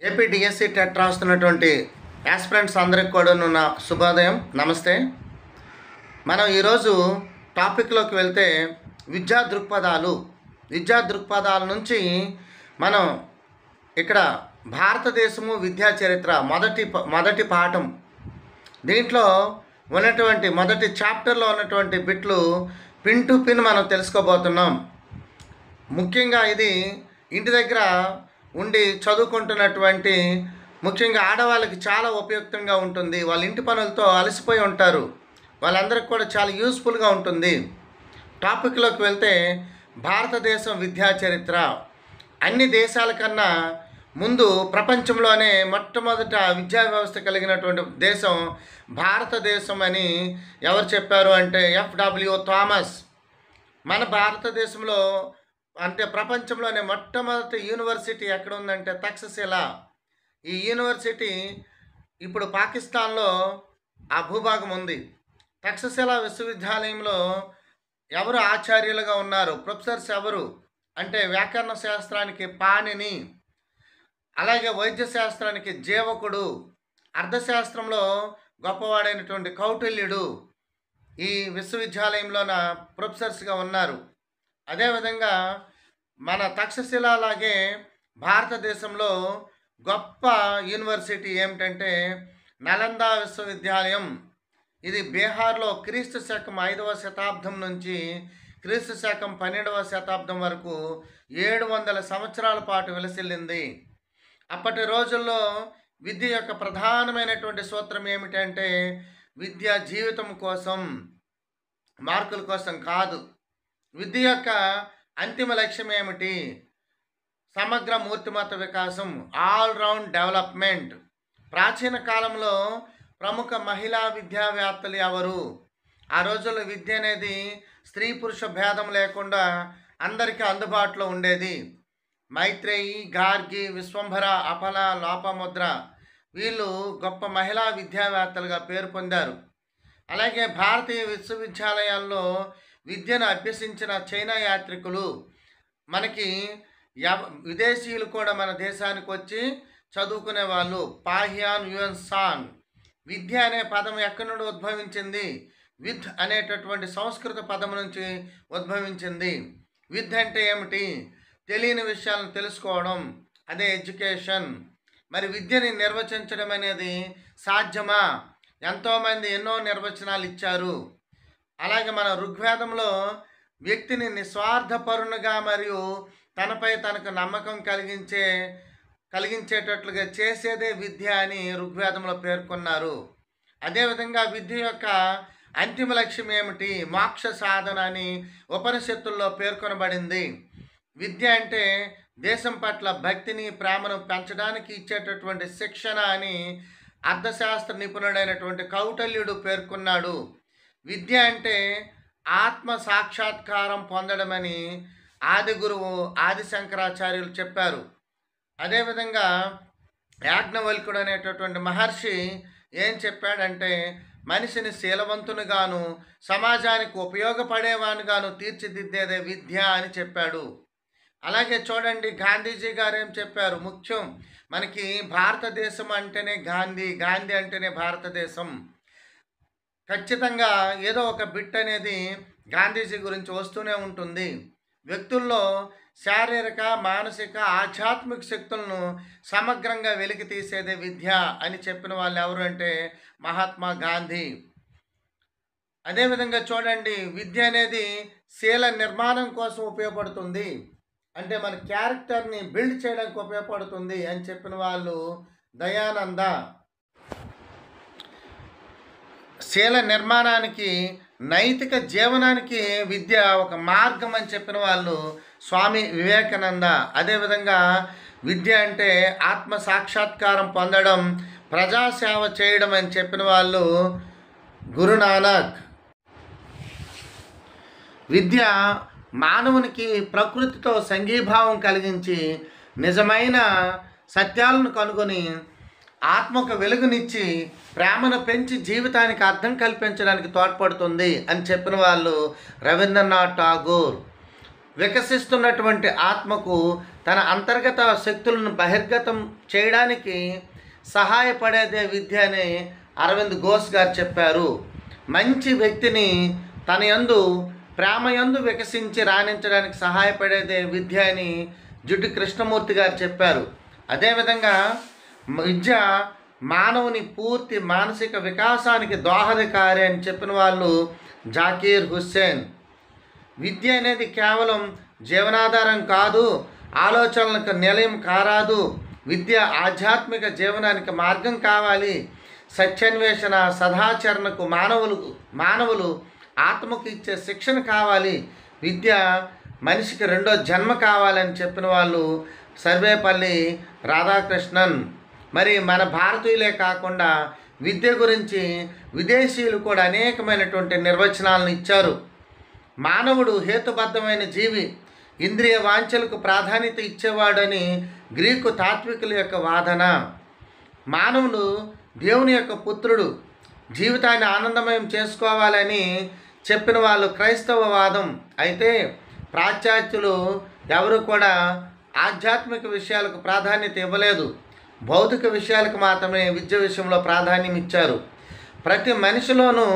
AP DSC TET రాస్తున్నటువంటి aspirants అందరికి కూడా నా శుభోదయం, నమస్తే. మనం ఈరోజు టాపిక్లోకి వెళ్తే విద్యా దృక్పథాల నుంచి మనం ఇక్కడ భారతదేశము విద్యా చరిత్ర మొదటి పాఠం, దీంట్లో ఉన్నటువంటి మొదటి చాప్టర్లో ఉన్నటువంటి బిట్లు పిన్ టు పిన్ మనం తెలుసుకోబోతున్నాం. ముఖ్యంగా ఇది ఇంటి దగ్గర ఉండి చదువుకుంటున్నటువంటి ముఖ్యంగా ఆడవాళ్ళకి చాలా ఉపయుక్తంగా ఉంటుంది. వాళ్ళ ఇంటి పనులతో అలసిపోయి ఉంటారు, వాళ్ళందరికీ కూడా చాలా యూస్ఫుల్గా ఉంటుంది. టాపిక్లోకి వెళ్తే భారతదేశం విద్యా చరిత్ర అన్ని దేశాల కన్నా ముందు ప్రపంచంలోనే మొట్టమొదట విద్యా వ్యవస్థ కలిగినటువంటి దేశం భారతదేశం అని ఎవరు చెప్పారు అంటే ఎఫ్డబ్ల్యూ థామస్. మన భారతదేశంలో అంటే ప్రపంచంలోనే మొట్టమొదటి యూనివర్సిటీ ఎక్కడ ఉందంటే తక్షశిల. ఈ యూనివర్సిటీ ఇప్పుడు పాకిస్తాన్లో ఆ భూభాగం ఉంది. తక్షశిల విశ్వవిద్యాలయంలో ఎవరు ఆచార్యులుగా ఉన్నారు, ప్రొఫెసర్స్ ఎవరు అంటే వ్యాకరణ శాస్త్రానికి పాణిని, అలాగే వైద్య శాస్త్రానికి జీవకుడు, అర్థశాస్త్రంలో గొప్పవాడైనటువంటి కౌటిల్యుడు ఈ విశ్వవిద్యాలయంలోన ప్రొఫెసర్స్గా ఉన్నారు. అదేవిధంగా మన తక్షశిల లాగే భారతదేశంలో గొప్ప యూనివర్సిటీ ఏమిటంటే నలంద విశ్వవిద్యాలయం. ఇది బీహార్లో క్రీస్తు శకం 5వ శతాబ్దం నుంచి క్రీస్తు శకం 12వ శతాబ్దం వరకు 700 సంవత్సరాల పాటు విలసిల్లింది. అప్పటి రోజుల్లో విద్య యొక్క ప్రధానమైనటువంటి సూత్రం ఏమిటంటే విద్య జీవితం కోసం, మార్కుల కోసం కాదు. విద్య యొక్క అంతిమ లక్ష్యం ఏమిటి? సమగ్ర మూర్తిమత్త వికాసం, ఆల్ రౌండ్ డెవలప్మెంట్. ప్రాచీన కాలంలో ప్రముఖ మహిళా విద్యావేత్తలు ఎవరు? ఆ రోజుల్లో విద్య అనేది స్త్రీ పురుష భేదం లేకుండా అందరికీ అందుబాటులో ఉండేది. మైత్రేయి, గార్గి, విశ్వంభర, అపల, లోపముద్ర వీళ్ళు గొప్ప మహిళా విద్యావేత్తలుగా పేరు పొందారు. అలాగే భారతీయ విశ్వవిద్యాలయాల్లో విద్యను అభ్యసించిన చైనా యాత్రికులు, మనకి విదేశీయులు కూడా మన దేశానికి వచ్చి చదువుకునే వాళ్ళు. Fahien UN song. విద్య అనే పదం ఎక్కడి నుండి ఉద్భవించింది? విద్ అనేటటువంటి సంస్కృత పదం నుంచి ఉద్భవించింది. విద్ అంటే ఏమిటి? తెలియని విషయాలను తెలుసుకోవడం, అదే ఎడ్యుకేషన్. మరి విద్యని నిర్వచించడం అనేది సాధ్యమా? ఎంతోమంది ఎన్నో నిర్వచనాలు ఇచ్చారు. అలాగే మన ఋగ్వేదంలో వ్యక్తిని నిస్వార్థపరునిగా మరియు తనపై తనకు నమ్మకం కలిగించేటట్లుగా చేసేదే విద్య అని ఋగ్వేదంలో పేర్కొన్నారు. అదేవిధంగా విద్య యొక్క అంతిమ లక్ష్యం ఏమిటి? మోక్ష సాధన అని ఉపనిషత్తుల్లో పేర్కొనబడింది. విద్య అంటే దేశం పట్ల భక్తిని, ప్రేమను పెంచడానికి ఇచ్చేటటువంటి శిక్షణ అని అర్థశాస్త్ర నిపుణుడైనటువంటి కౌటిల్యుడు పేర్కొన్నాడు. విద్య అంటే ఆత్మ సాక్షాత్కారం పొందడమని ఆది గురువు ఆది శంకరాచార్యులు చెప్పారు. అదేవిధంగా యాజ్ఞవల్కుడు అనేటటువంటి మహర్షి ఏం చెప్పాడంటే మనిషిని శీలవంతునిగాను సమాజానికి ఉపయోగపడేవానిగాను తీర్చిదిద్దేదే విద్య అని చెప్పాడు. అలాగే చూడండి, గాంధీజీ గారు ఏం చెప్పారు? ముఖ్యం మనకి భారతదేశం అంటేనే గాంధీ అంటేనే భారతదేశం. ఖచ్చితంగా ఏదో ఒక బిట్ అనేది గాంధీజీ గురించి వస్తూనే ఉంటుంది. వ్యక్తుల్లో శారీరక, మానసిక, ఆధ్యాత్మిక శక్తులను సమగ్రంగా వెలికి తీసేదే విద్య అని చెప్పిన వాళ్ళు ఎవరు అంటే మహాత్మా గాంధీ. అదేవిధంగా చూడండి, విద్య అనేది శీల నిర్మాణం కోసం ఉపయోగపడుతుంది, అంటే మన క్యారెక్టర్ని బిల్డ్ చేయడానికి ఉపయోగపడుతుంది అని చెప్పిన వాళ్ళు దయానంద. శీల నిర్మాణానికి, నైతిక జీవనానికి విద్య ఒక మార్గం అని చెప్పిన వాళ్ళు స్వామి వివేకానంద. అదేవిధంగా విద్య అంటే ఆత్మ సాక్షాత్కారం పొందడం, ప్రజాసేవ చేయడం అని చెప్పిన వాళ్ళు గురునానక్. విద్య మానవునికి ప్రకృతితో సంఘీభావం కలిగించి నిజమైన సత్యాలను కనుగొని ఆత్మకు వెలుగునిచ్చి ప్రేమను పెంచి జీవితానికి అర్థం కల్పించడానికి తోడ్పడుతుంది అని చెప్పిన వాళ్ళు రవీంద్రనాథ్ ఠాగూర్. వికసిస్తున్నటువంటి ఆత్మకు తన అంతర్గత శక్తులను బహిర్గతం చేయడానికి సహాయపడేదే విద్య అని అరవింద్ ఘోష్ గారు చెప్పారు. మంచి వ్యక్తిని తన యందు ప్రేమ యందు వికసించి రాణించడానికి సహాయపడేదే విద్య అని జుడ్డు కృష్ణమూర్తి గారు చెప్పారు. అదేవిధంగా విద్య మానవుని పూర్తి మానసిక వికాసానికి దోహదకారి అని చెప్పిన వాళ్ళు జాకీర్ హుస్సేన్. విద్య అనేది కేవలం జీవనాధారం కాదు, ఆలోచనలకు నిలయం కారాదు. విద్య ఆధ్యాత్మిక జీవనానికి మార్గం కావాలి. సత్యాన్వేషణ, సదాచరణకు మానవులు ఆత్మకు ఇచ్చే శిక్షణ కావాలి. విద్య మనిషికి రెండో జన్మ కావాలని చెప్పిన వాళ్ళు సర్వేపల్లి రాధాకృష్ణన్. మరి మన భారతీయులే కాకుండా విద్య గురించి విదేశీయులు కూడా అనేకమైనటువంటి నిర్వచనాలను ఇచ్చారు. మానవుడు హేతుబద్ధమైన జీవి, ఇంద్రియ వాంఛలకు ప్రాధాన్యత ఇచ్చేవాడని గ్రీకు తాత్వికుల యొక్క వాదన. మానవుడు దేవుని యొక్క పుత్రుడు, జీవితాన్ని ఆనందమయం చేసుకోవాలని చెప్పిన వాళ్ళు క్రైస్తవ వాదం. అయితే పాశ్చాత్యులు ఎవరు కూడా ఆధ్యాత్మిక విషయాలకు ప్రాధాన్యత ఇవ్వలేదు, భౌతిక విషయాలకు మాత్రమే విద్య విషయంలో ప్రాధాన్యం ఇచ్చారు. ప్రతి మనిషిలోనూ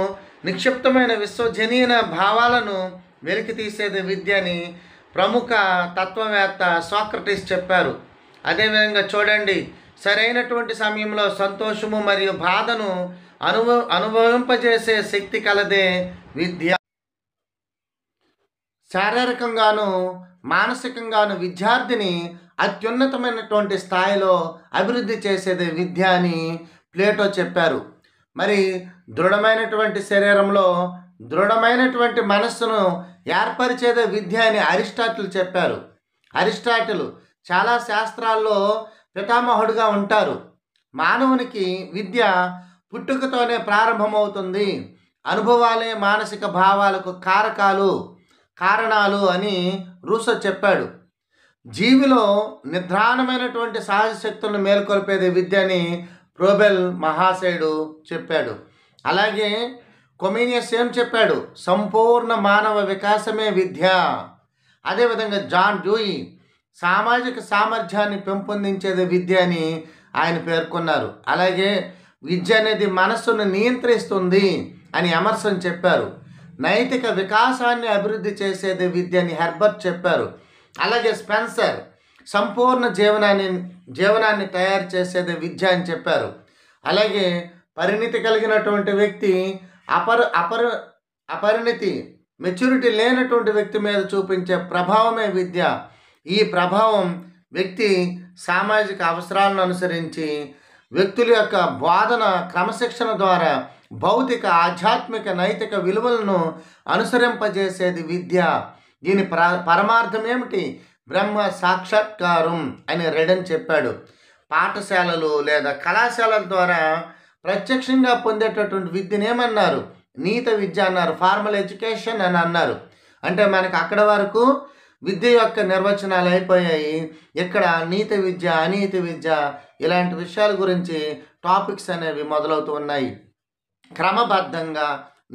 నిక్షిప్తమైన విశ్వజనీయ భావాలను వెలికి తీసేది విద్య అని ప్రముఖ తత్వవేత్త సోక్రటీస్ చెప్పారు. అదేవిధంగా చూడండి, సరైనటువంటి సమయంలో సంతోషము మరియు బాధను అనుభవింపజేసే శక్తి కలదే విద్య. శారీరకంగాను మానసికంగాను విద్యార్థిని అత్యున్నతమైనటువంటి స్థాయిలో అభివృద్ధి చేసేది విద్య అని ప్లేటో చెప్పారు. మరి దృఢమైనటువంటి శరీరంలో దృఢమైనటువంటి మనస్సును ఏర్పరిచేదే విద్య అని అరిస్టాటిల్ చెప్పారు. అరిస్టాటిల్ చాలా శాస్త్రాల్లో పితామహుడుగా ఉంటారు. మానవునికి విద్య పుట్టుకతోనే ప్రారంభమవుతుంది. అనుభవాలే మానసిక భావాలకు కారణాలు అని రూసో చెప్పాడు. జీవిలో నిద్రాణమైనటువంటి సహజ శక్తులను మేల్కొల్పేది విద్య అని ప్రోబెల్ మహాశయుడు చెప్పాడు. అలాగే కొమీనియస్ ఏం చెప్పాడు? సంపూర్ణ మానవ వికాసమే విద్య. అదేవిధంగా జాన్ డ్యూయి సామాజిక సామర్థ్యాన్ని పెంపొందించేది విద్య అని ఆయన పేర్కొన్నారు. అలాగే విద్య అనేది మనస్సును నియంత్రిస్తుంది అని ఎమర్సన్ చెప్పారు. నైతిక వికాసాన్ని అభివృద్ధి చేసేది విద్య అని హెర్బర్ట్ చెప్పారు. అలాగే స్పెన్సర్ సంపూర్ణ జీవనాన్ని తయారు చేసేది విద్య అని చెప్పారు. అలాగే పరిణితి కలిగినటువంటి వ్యక్తి అపరిణితి మెచ్యూరిటీ లేనటువంటి వ్యక్తి మీద చూపించే ప్రభావమే విద్య. ఈ ప్రభావం వ్యక్తి సామాజిక అవసరాలను అనుసరించి వ్యక్తుల యొక్క బోధన క్రమశిక్షణ ద్వారా భౌతిక, ఆధ్యాత్మిక, నైతిక విలువలను అనుసరింపజేసేది విద్య. దీని పరమార్థం ఏమిటి? బ్రహ్మ సాక్షాత్కారం అని రెడన్ చెప్పాడు. పాఠశాలలు లేదా కళాశాలల ద్వారా ప్రత్యక్షంగా పొందేటటువంటి విద్యను ఏమన్నారు? నీత విద్య అన్నారు, ఫార్మల్ ఎడ్యుకేషన్ అని అన్నారు. అంటే మనకు అక్కడ వరకు విద్య యొక్క నిర్వచనాలు అయిపోయాయి. ఇక్కడ నీత విద్య, అనీతి విద్య ఇలాంటి విషయాల గురించి టాపిక్స్ అనేవి మొదలవుతూ ఉన్నాయి. క్రమబద్ధంగా,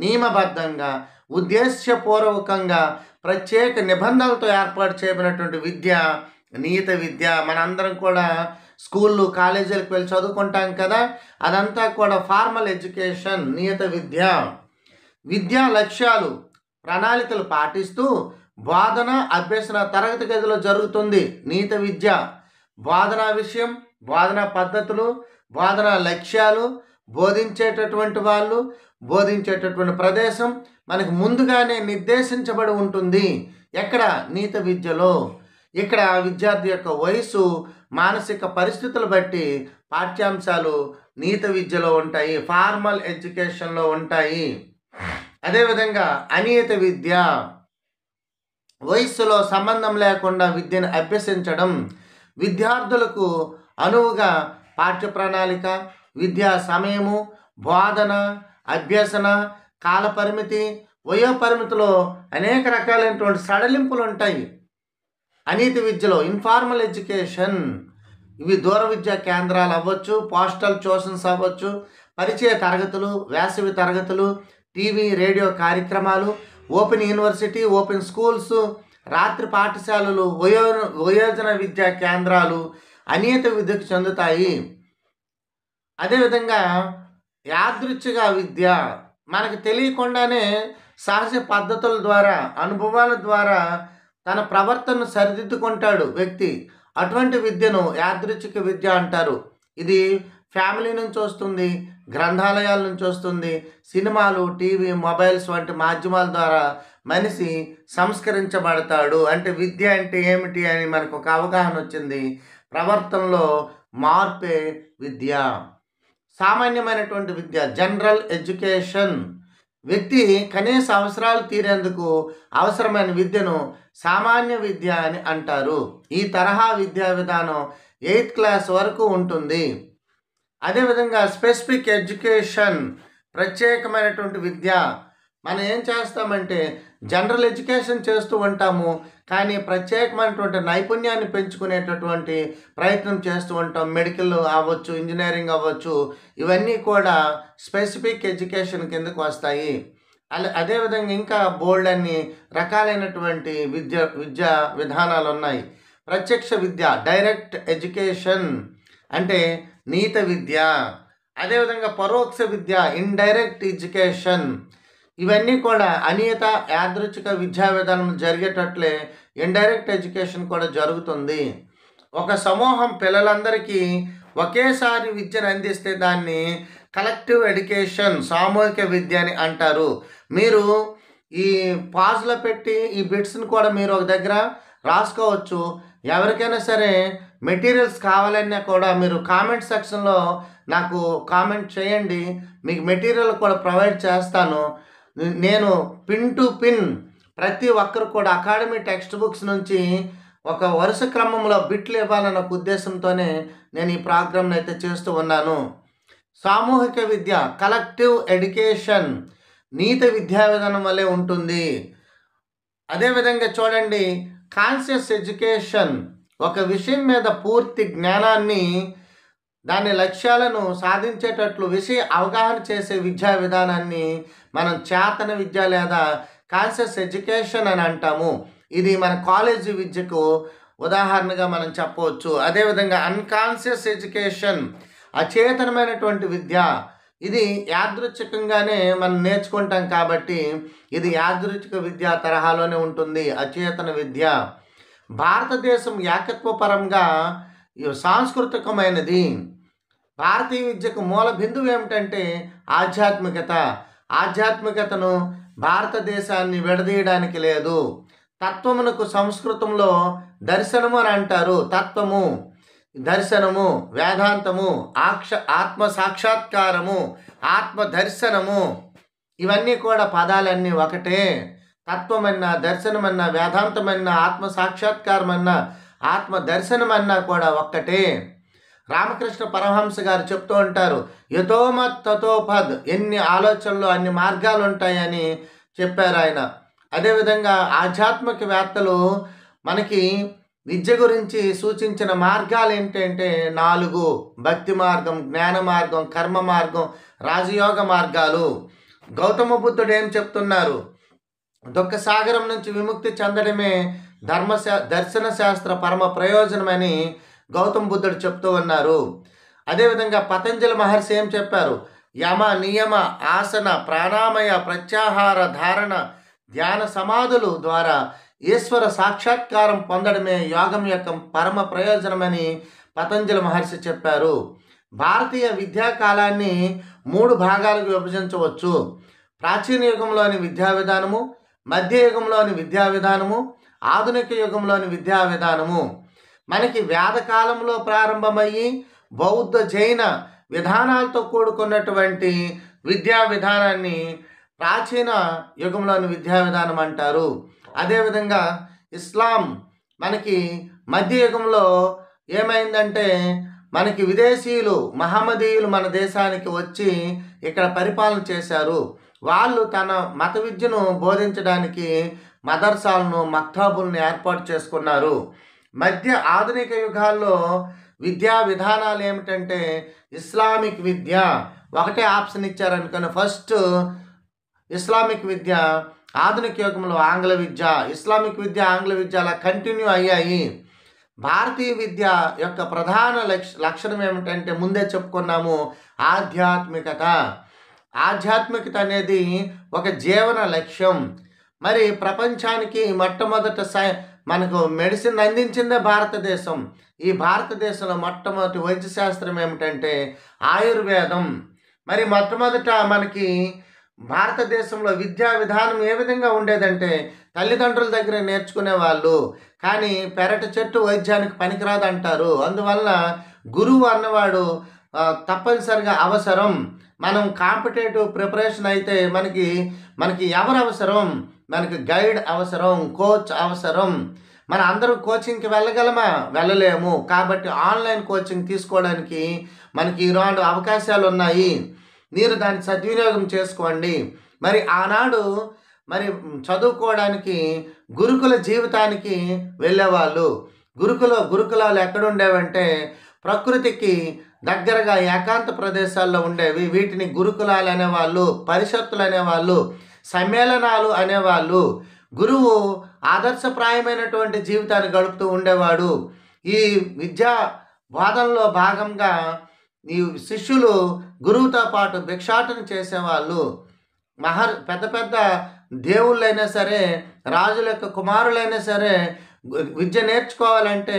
నియమబద్ధంగా, ఉద్దేశపూర్వకంగా ప్రత్యేక నిబంధనలతో ఏర్పాటు చేయబడినటువంటి విద్య నీత విద్య. మనందరం కూడా స్కూళ్ళు, కాలేజీలకు వెళ్ళి చదువుకుంటాం కదా, అదంతా కూడా ఫార్మల్ ఎడ్యుకేషన్, నియత విద్య. విద్యా లక్ష్యాలు, ప్రణాళికలు పాటిస్తూ బోధన, అభ్యసన తరగతి గదిలో జరుగుతుంది నీత విద్య. బోధనా విషయం, బోధనా పద్ధతులు, బోధనా లక్ష్యాలు, బోధించేటటువంటి వాళ్ళు, బోధించేటటువంటి ప్రదేశం మనకు ముందుగానే నిర్దేశించబడి ఉంటుంది. ఎక్కడ? నీత విద్యలో. ఇక్కడ విద్యార్థి యొక్క వయసు, మానసిక పరిస్థితులు బట్టి పాఠ్యాంశాలు నీత విద్యలో ఉంటాయి, ఫార్మల్ ఎడ్యుకేషన్లో ఉంటాయి. అదేవిధంగా అనియత విద్య, వయస్సులో సంబంధం లేకుండా విద్యను అభ్యసించడం. విద్యార్థులకు అనువుగా పాఠ్య ప్రణాళిక, విద్యా సమయము, బోధన, అభ్యసన, కాలపరిమితి, వయోపరిమితిలో అనేక రకాలైనటువంటి సడలింపులు ఉంటాయి. అనీతి విద్యలో ఇన్ఫార్మల్ ఎడ్యుకేషన్, ఇవి దూర విద్యా కేంద్రాలు అవ్వచ్చు, పోస్టల్ ట్యూషన్స్ అవ్వచ్చు, పరిచయ తరగతులు, వేసవి తరగతులు, టీవీ రేడియో కార్యక్రమాలు, ఓపెన్ యూనివర్సిటీ, ఓపెన్ స్కూల్స్, రాత్రి పాఠశాలలు, వయోజన విద్యా కేంద్రాలు అనియత విద్యకు చెందుతాయి. అదేవిధంగా యాదృచ్ఛిక విద్య, మనకు తెలియకుండానే సహజ పద్ధతుల ద్వారా, అనుభవాల ద్వారా తన ప్రవర్తనను సరిదిద్దుకుంటాడు వ్యక్తి. అటువంటి విద్యను యాదృచ్ఛిక విద్య అంటారు. ఇది ఫ్యామిలీ నుంచి వస్తుంది, గ్రంథాలయాల నుంచి వస్తుంది, సినిమాలు, టీవీ, మొబైల్స్ వంటి మాధ్యమాల ద్వారా మనిషి సంస్కరించబడతాడు. అంటే విద్య అంటే ఏమిటి అని మనకు ఒక అవగాహన వచ్చింది. ప్రవర్తనలో మార్పే విద్య. సామాన్యమైనటువంటి విద్య, జనరల్ ఎడ్యుకేషన్, వ్యక్తి కనీస అవసరాలు తీరేందుకు అవసరమైన విద్యను సామాన్య విద్య అని అంటారు. ఈ తరహా విద్యా విధానం 8th క్లాస్ వరకు ఉంటుంది. అదేవిధంగా స్పెసిఫిక్ ఎడ్యుకేషన్, ప్రత్యేకమైనటువంటి విద్య. మనం ఏం చేస్తామంటే జనరల్ ఎడ్యుకేషన్ చేస్తూ ఉంటాము, కానీ ప్రత్యేకమైనటువంటి నైపుణ్యాన్ని పెంచుకునేటటువంటి ప్రయత్నం చేస్తూ ఉంటాం. మెడికల్ అవ్వచ్చు, ఇంజనీరింగ్ అవ్వచ్చు, ఇవన్నీ కూడా స్పెసిఫిక్ ఎడ్యుకేషన్ కిందకు వస్తాయి. అదేవిధంగా ఇంకా బోల్డ్ అన్ని రకాలైనటువంటి విద్యా విధానాలు ఉన్నాయి. ప్రత్యక్ష విద్య, డైరెక్ట్ ఎడ్యుకేషన్ అంటే నీత విద్య. అదేవిధంగా పరోక్ష విద్య, ఇండైరెక్ట్ ఎడ్యుకేషన్. ఇవన్నీ కూడా అనియత యాదృచ్ఛిక విద్యా విధానం జరిగేటట్లే ఇండైరెక్ట్ ఎడ్యుకేషన్ కూడా జరుగుతుంది. ఒక సమూహం పిల్లలందరికీ ఒకేసారి విద్యను అందిస్తే దాన్ని కలెక్టివ్ ఎడ్యుకేషన్, సామూహిక విద్య అని అంటారు. మీరు ఈ పాజ్లో పెట్టి ఈ బిట్స్ని కూడా మీరు ఒక దగ్గర రాసుకోవచ్చు. ఎవరికైనా సరే మెటీరియల్స్ కావాలన్నా కూడా మీరు కామెంట్ సెక్షన్లో నాకు కామెంట్ చేయండి, మీకు మెటీరియల్ కూడా ప్రొవైడ్ చేస్తాను. నేను పిన్ టు పిన్ ప్రతి ఒక్కరు కూడా అకాడమీ టెక్స్ట్ బుక్స్ నుంచి ఒక వరుస క్రమంలో బిట్లు ఇవ్వాలన్న ఒక ఉద్దేశంతోనే నేను ఈ ప్రోగ్రామ్ని అయితే చేస్తూ ఉన్నాను. సామూహిక విద్య, కలెక్టివ్ ఎడ్యుకేషన్, నీత విద్యా విధానం వల్లే ఉంటుంది. అదేవిధంగా చూడండి, కాన్షియస్ ఎడ్యుకేషన్, ఒక విషయం మీద పూర్తి జ్ఞానాన్ని, దాని లక్ష్యాలను సాధించేటట్లు విషయ అవగాహన చేసే విద్యా విధానాన్ని మనం చేతన విద్య లేదా కాన్షియస్ ఎడ్యుకేషన్ అని అంటాము. ఇది మన కాలేజీ విద్యకు ఉదాహరణగా మనం చెప్పవచ్చు. అదేవిధంగా అన్కాన్షియస్ ఎడ్యుకేషన్, అచేతనమైనటువంటి విద్య. ఇది యాదృచ్ఛికంగానే మనం నేర్చుకుంటాం కాబట్టి ఇది యాదృచ్ఛిక విద్యా తరహాలోనే ఉంటుంది, అచేతన విద్య. భారతదేశం ఏకత్వపరంగా సాంస్కృతికమైనది. భారతీయ విద్యకు మూల బిందువు ఏమిటంటే ఆధ్యాత్మికత. ఆధ్యాత్మికతను భారతదేశాన్ని విడదీయడానికి లేదు. తత్వమునకు సంస్కృతంలో దర్శనము అని అంటారు. తత్వము, దర్శనము, వేదాంతము, ఆత్మ సాక్షాత్కారము, ఆత్మ దర్శనము, ఇవన్నీ కూడా పదాలన్నీ ఒకటే. తత్వమన్నా, దర్శనమన్నా, వేదాంతమన్నా, ఆత్మ సాక్షాత్కారమన్నా, ఆత్మ దర్శనమన్నా కూడా ఒక్కటే. రామకృష్ణ పరమహంస గారు చెప్తూ ఉంటారు, యతోమత్ తతోపద్, ఎన్ని ఆలోచనలు అన్ని మార్గాలు ఉంటాయని చెప్పారు ఆయన. అదేవిధంగా ఆధ్యాత్మికవేత్తలు మనకి విద్య గురించి సూచించిన మార్గాలు ఏంటంటే 4: భక్తి మార్గం, జ్ఞాన మార్గం, కర్మ మార్గం, రాజయోగ మార్గాలు. గౌతమ బుద్ధుడు ఏం చెప్తున్నారు? దుఃఖ సాగరం నుంచి విముక్తి చెందడమే దర్శన శాస్త్ర పరమ ప్రయోజనమని గౌతమ బుద్ధుడు చెప్తూ ఉన్నారు. అదేవిధంగా పతంజలి మహర్షి ఏం చెప్పారు? యమ, నియమ, ఆసన, ప్రాణామయ, ప్రత్యాహార, ధారణ, ధ్యాన సమాధులు ద్వారా ఈశ్వర సాక్షాత్కారం పొందడమే యోగం యొక్క పరమ ప్రయోజనమని పతంజలి మహర్షి చెప్పారు. భారతీయ విద్యాకాలాన్ని 3 భాగాలకు విభజించవచ్చు. ప్రాచీన యుగంలోని విద్యా విధానము, మధ్యయుగంలోని విద్యా విధానము, ఆధునిక యుగంలోని విద్యా విధానము. మనకి వేదకాలంలో ప్రారంభమయ్యి బౌద్ధ జైన విధానాలతో కూడుకున్నటువంటి విద్యా విధానాన్ని ప్రాచీన యుగంలోని విద్యా విధానం అంటారు. అదేవిధంగా ఇస్లాం మనకి మధ్యయుగంలో ఏమైందంటే మనకి విదేశీయులు, మహమ్మదీయులు మన దేశానికి వచ్చి ఇక్కడ పరిపాలన చేశారు. వాళ్ళు తన మత విద్యను బోధించడానికి మదర్సాలను, మక్తాబుల్ని ఏర్పాటు చేసుకున్నారు. ఆధునిక యుగాల్లో విద్యా విధానాలు ఏమిటంటే ఇస్లామిక్ విద్య. ఒకటే ఆప్షన్ ఇచ్చారనుకుని ఫస్ట్ ఇస్లామిక్ విద్య, ఆధునిక యుగంలో ఆంగ్ల విద్య, ఇస్లామిక్ విద్య, ఆంగ్ల విద్య అలా కంటిన్యూ అయ్యాయి. భారతీయ విద్య యొక్క ప్రధాన లక్షణం ఏమిటంటే ముందే చెప్పుకున్నాము, ఆధ్యాత్మికత. ఆధ్యాత్మికత అనేది ఒక జీవన లక్ష్యం. మరి ప్రపంచానికి మొట్టమొదట మనకు మెడిసిన్ అందించిందే భారతదేశం. ఈ భారతదేశంలో మొట్టమొదటి వైద్యశాస్త్రం ఏమిటంటే ఆయుర్వేదం. మరి మొట్టమొదట మనకి భారతదేశంలో విద్యా విధానం ఏ విధంగా ఉండేదంటే తల్లిదండ్రుల దగ్గర నేర్చుకునే వాళ్ళు, కానీ పెరటి చెట్టు వైద్యానికి పనికిరాదు అంటారు. అందువల్ల గురువు అన్నవాడు తప్పనిసరిగా అవసరం. మనం కాంపిటేటివ్ ప్రిపరేషన్ అయితే మనకి ఎవరు అవసరం? మనకి గైడ్ అవసరం, కోచ్ అవసరం. మన అందరూ కోచింగ్కి వెళ్ళగలమా? వెళ్ళలేము. కాబట్టి ఆన్లైన్ కోచింగ్ తీసుకోవడానికి మనకి ఈనాడు అవకాశాలు ఉన్నాయి. మీరు దాన్ని సద్వినియోగం చేసుకోండి. మరి ఆనాడు చదువుకోవడానికి గురుకుల జీవితానికి వెళ్ళేవాళ్ళు. గురుకులాలు ఎక్కడుండేవంటే ప్రకృతికి దగ్గరగా ఏకాంత ప్రదేశాల్లో ఉండేవి. వీటిని గురుకులాలు అనేవాళ్ళు, పరిషత్తులు అనేవాళ్ళు, సమ్మేళనాలు అనేవాళ్ళు. గురువు ఆదర్శప్రాయమైనటువంటి జీవితాన్ని గడుపుతూ ఉండేవాడు. ఈ విద్యా బోధనలో భాగంగా ఈ శిష్యులు గురువుతో పాటు భిక్షాటన చేసేవాళ్ళు. పెద్ద పెద్ద దేవుళ్ళైనా సరే, రాజుల యొక్క కుమారులైనా సరే విద్య నేర్చుకోవాలంటే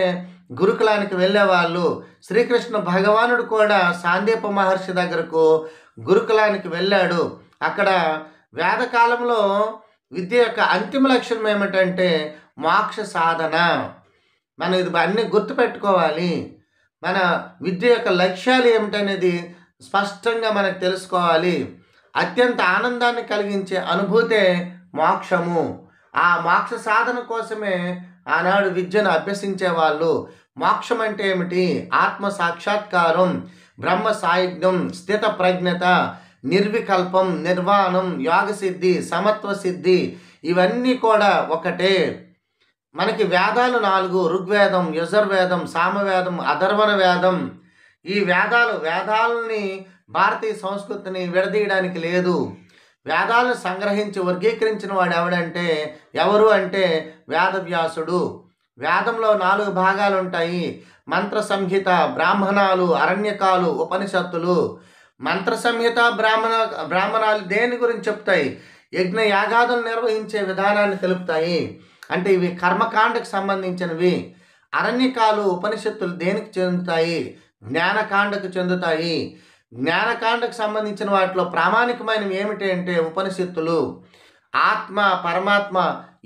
గురుకులానికి వెళ్ళేవాళ్ళు. శ్రీకృష్ణ భగవానుడు కూడా సాందీప మహర్షి దగ్గరకు గురుకులానికి వెళ్ళాడు. అక్కడ వేదకాలంలో విద్య యొక్క అంతిమ లక్ష్యం ఏమిటంటే మోక్ష సాధన. మనం ఇది అన్నీ గుర్తుపెట్టుకోవాలి. మన విద్య యొక్క లక్ష్యాలు ఏమిటనేది స్పష్టంగా మనకు తెలుసుకోవాలి. అత్యంత ఆనందాన్ని కలిగించే అనుభూతే మోక్షము. ఆ మోక్ష సాధన కోసమే ఆనాడు విద్యను అభ్యసించేవాళ్ళు. మోక్షం అంటే ఏమిటి? ఆత్మ సాక్షాత్కారం, బ్రహ్మ సాయుధ్యం, స్థిత ప్రజ్ఞత, నిర్వికల్పం, నిర్వాణం, యోగసిద్ధి, సమత్వ సిద్ధి, ఇవన్నీ కూడా ఒకటే. మనకి వేదాలు 4: ఋగ్వేదం, యజుర్వేదం, సామవేదం, అథర్వణ వేదం. ఈ వేదాలని భారతీయ సంస్కృతిని విడదీయడానికి లేదు. వేదాలను సంగ్రహించి వర్గీకరించిన వాడు ఎవరు అంటే వేదవ్యాసుడు. వేదంలో 4 భాగాలు ఉంటాయి: మంత్ర సంహిత, బ్రాహ్మణాలు, అరణ్యకాలు, ఉపనిషత్తులు. మంత్ర సంహిత, బ్రాహ్మణాలు దేని గురించి చెప్తాయి? యజ్ఞ యాగాదులు నిర్వహించే విధానాన్ని తెలుపుతాయి. అంటే ఇవి కర్మకాండకు సంబంధించినవి. అరణ్యకాలు, ఉపనిషత్తులు దేనికి చెందుతాయి? జ్ఞానకాండకు చెందుతాయి. జ్ఞానకాండకు సంబంధించిన వాటిలో ప్రామాణికమైనవి ఏమిటి అంటే ఉపనిషత్తులు. ఆత్మ, పరమాత్మ,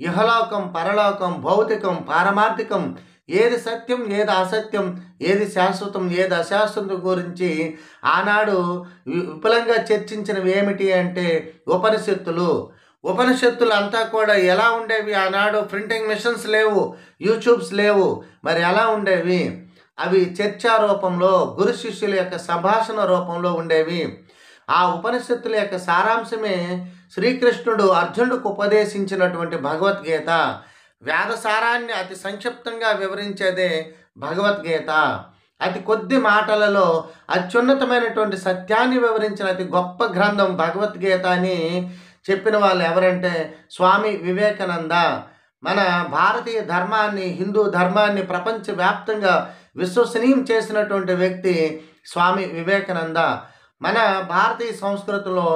ఇహలోకం, పరలోకం, భౌతికం, పారమార్థికం, ఏది సత్యం, ఏది అసత్యం, ఏది శాశ్వతం, ఏది అశాశ్వతం గురించి ఆనాడు విపులంగా చర్చించినవి ఏమిటి అంటే ఉపనిషత్తులు. ఉపనిషత్తులు అంతా కూడా ఎలా ఉండేవి? ఆనాడు ప్రింటింగ్ మిషన్స్ లేవు, యూట్యూబ్స్ లేవు. మరి ఎలా ఉండేవి? అవి చర్చా రూపంలో, గురు శిష్యుల యొక్క సంభాషణ రూపంలో ఉండేవి. ఆ ఉపనిషత్తుల యొక్క సారాంశమే శ్రీకృష్ణుడు అర్జునుడికి ఉపదేశించినటువంటి భగవద్గీత. వేదసారాన్ని అతి సంక్షిప్తంగా వివరించేదే భగవద్గీత. అతి కొద్ది మాటలలో అత్యున్నతమైనటువంటి సత్యాన్ని వివరించిన అతి గొప్ప గ్రంథం భగవద్గీత అని చెప్పిన వాళ్ళు ఎవరంటే స్వామి వివేకానంద. మన భారతీయ ధర్మాన్ని, హిందూ ధర్మాన్ని ప్రపంచవ్యాప్తంగా విశ్వసనీయం చేసినటువంటి వ్యక్తి స్వామి వివేకానంద. మన భారతీయ సంస్కృతిలో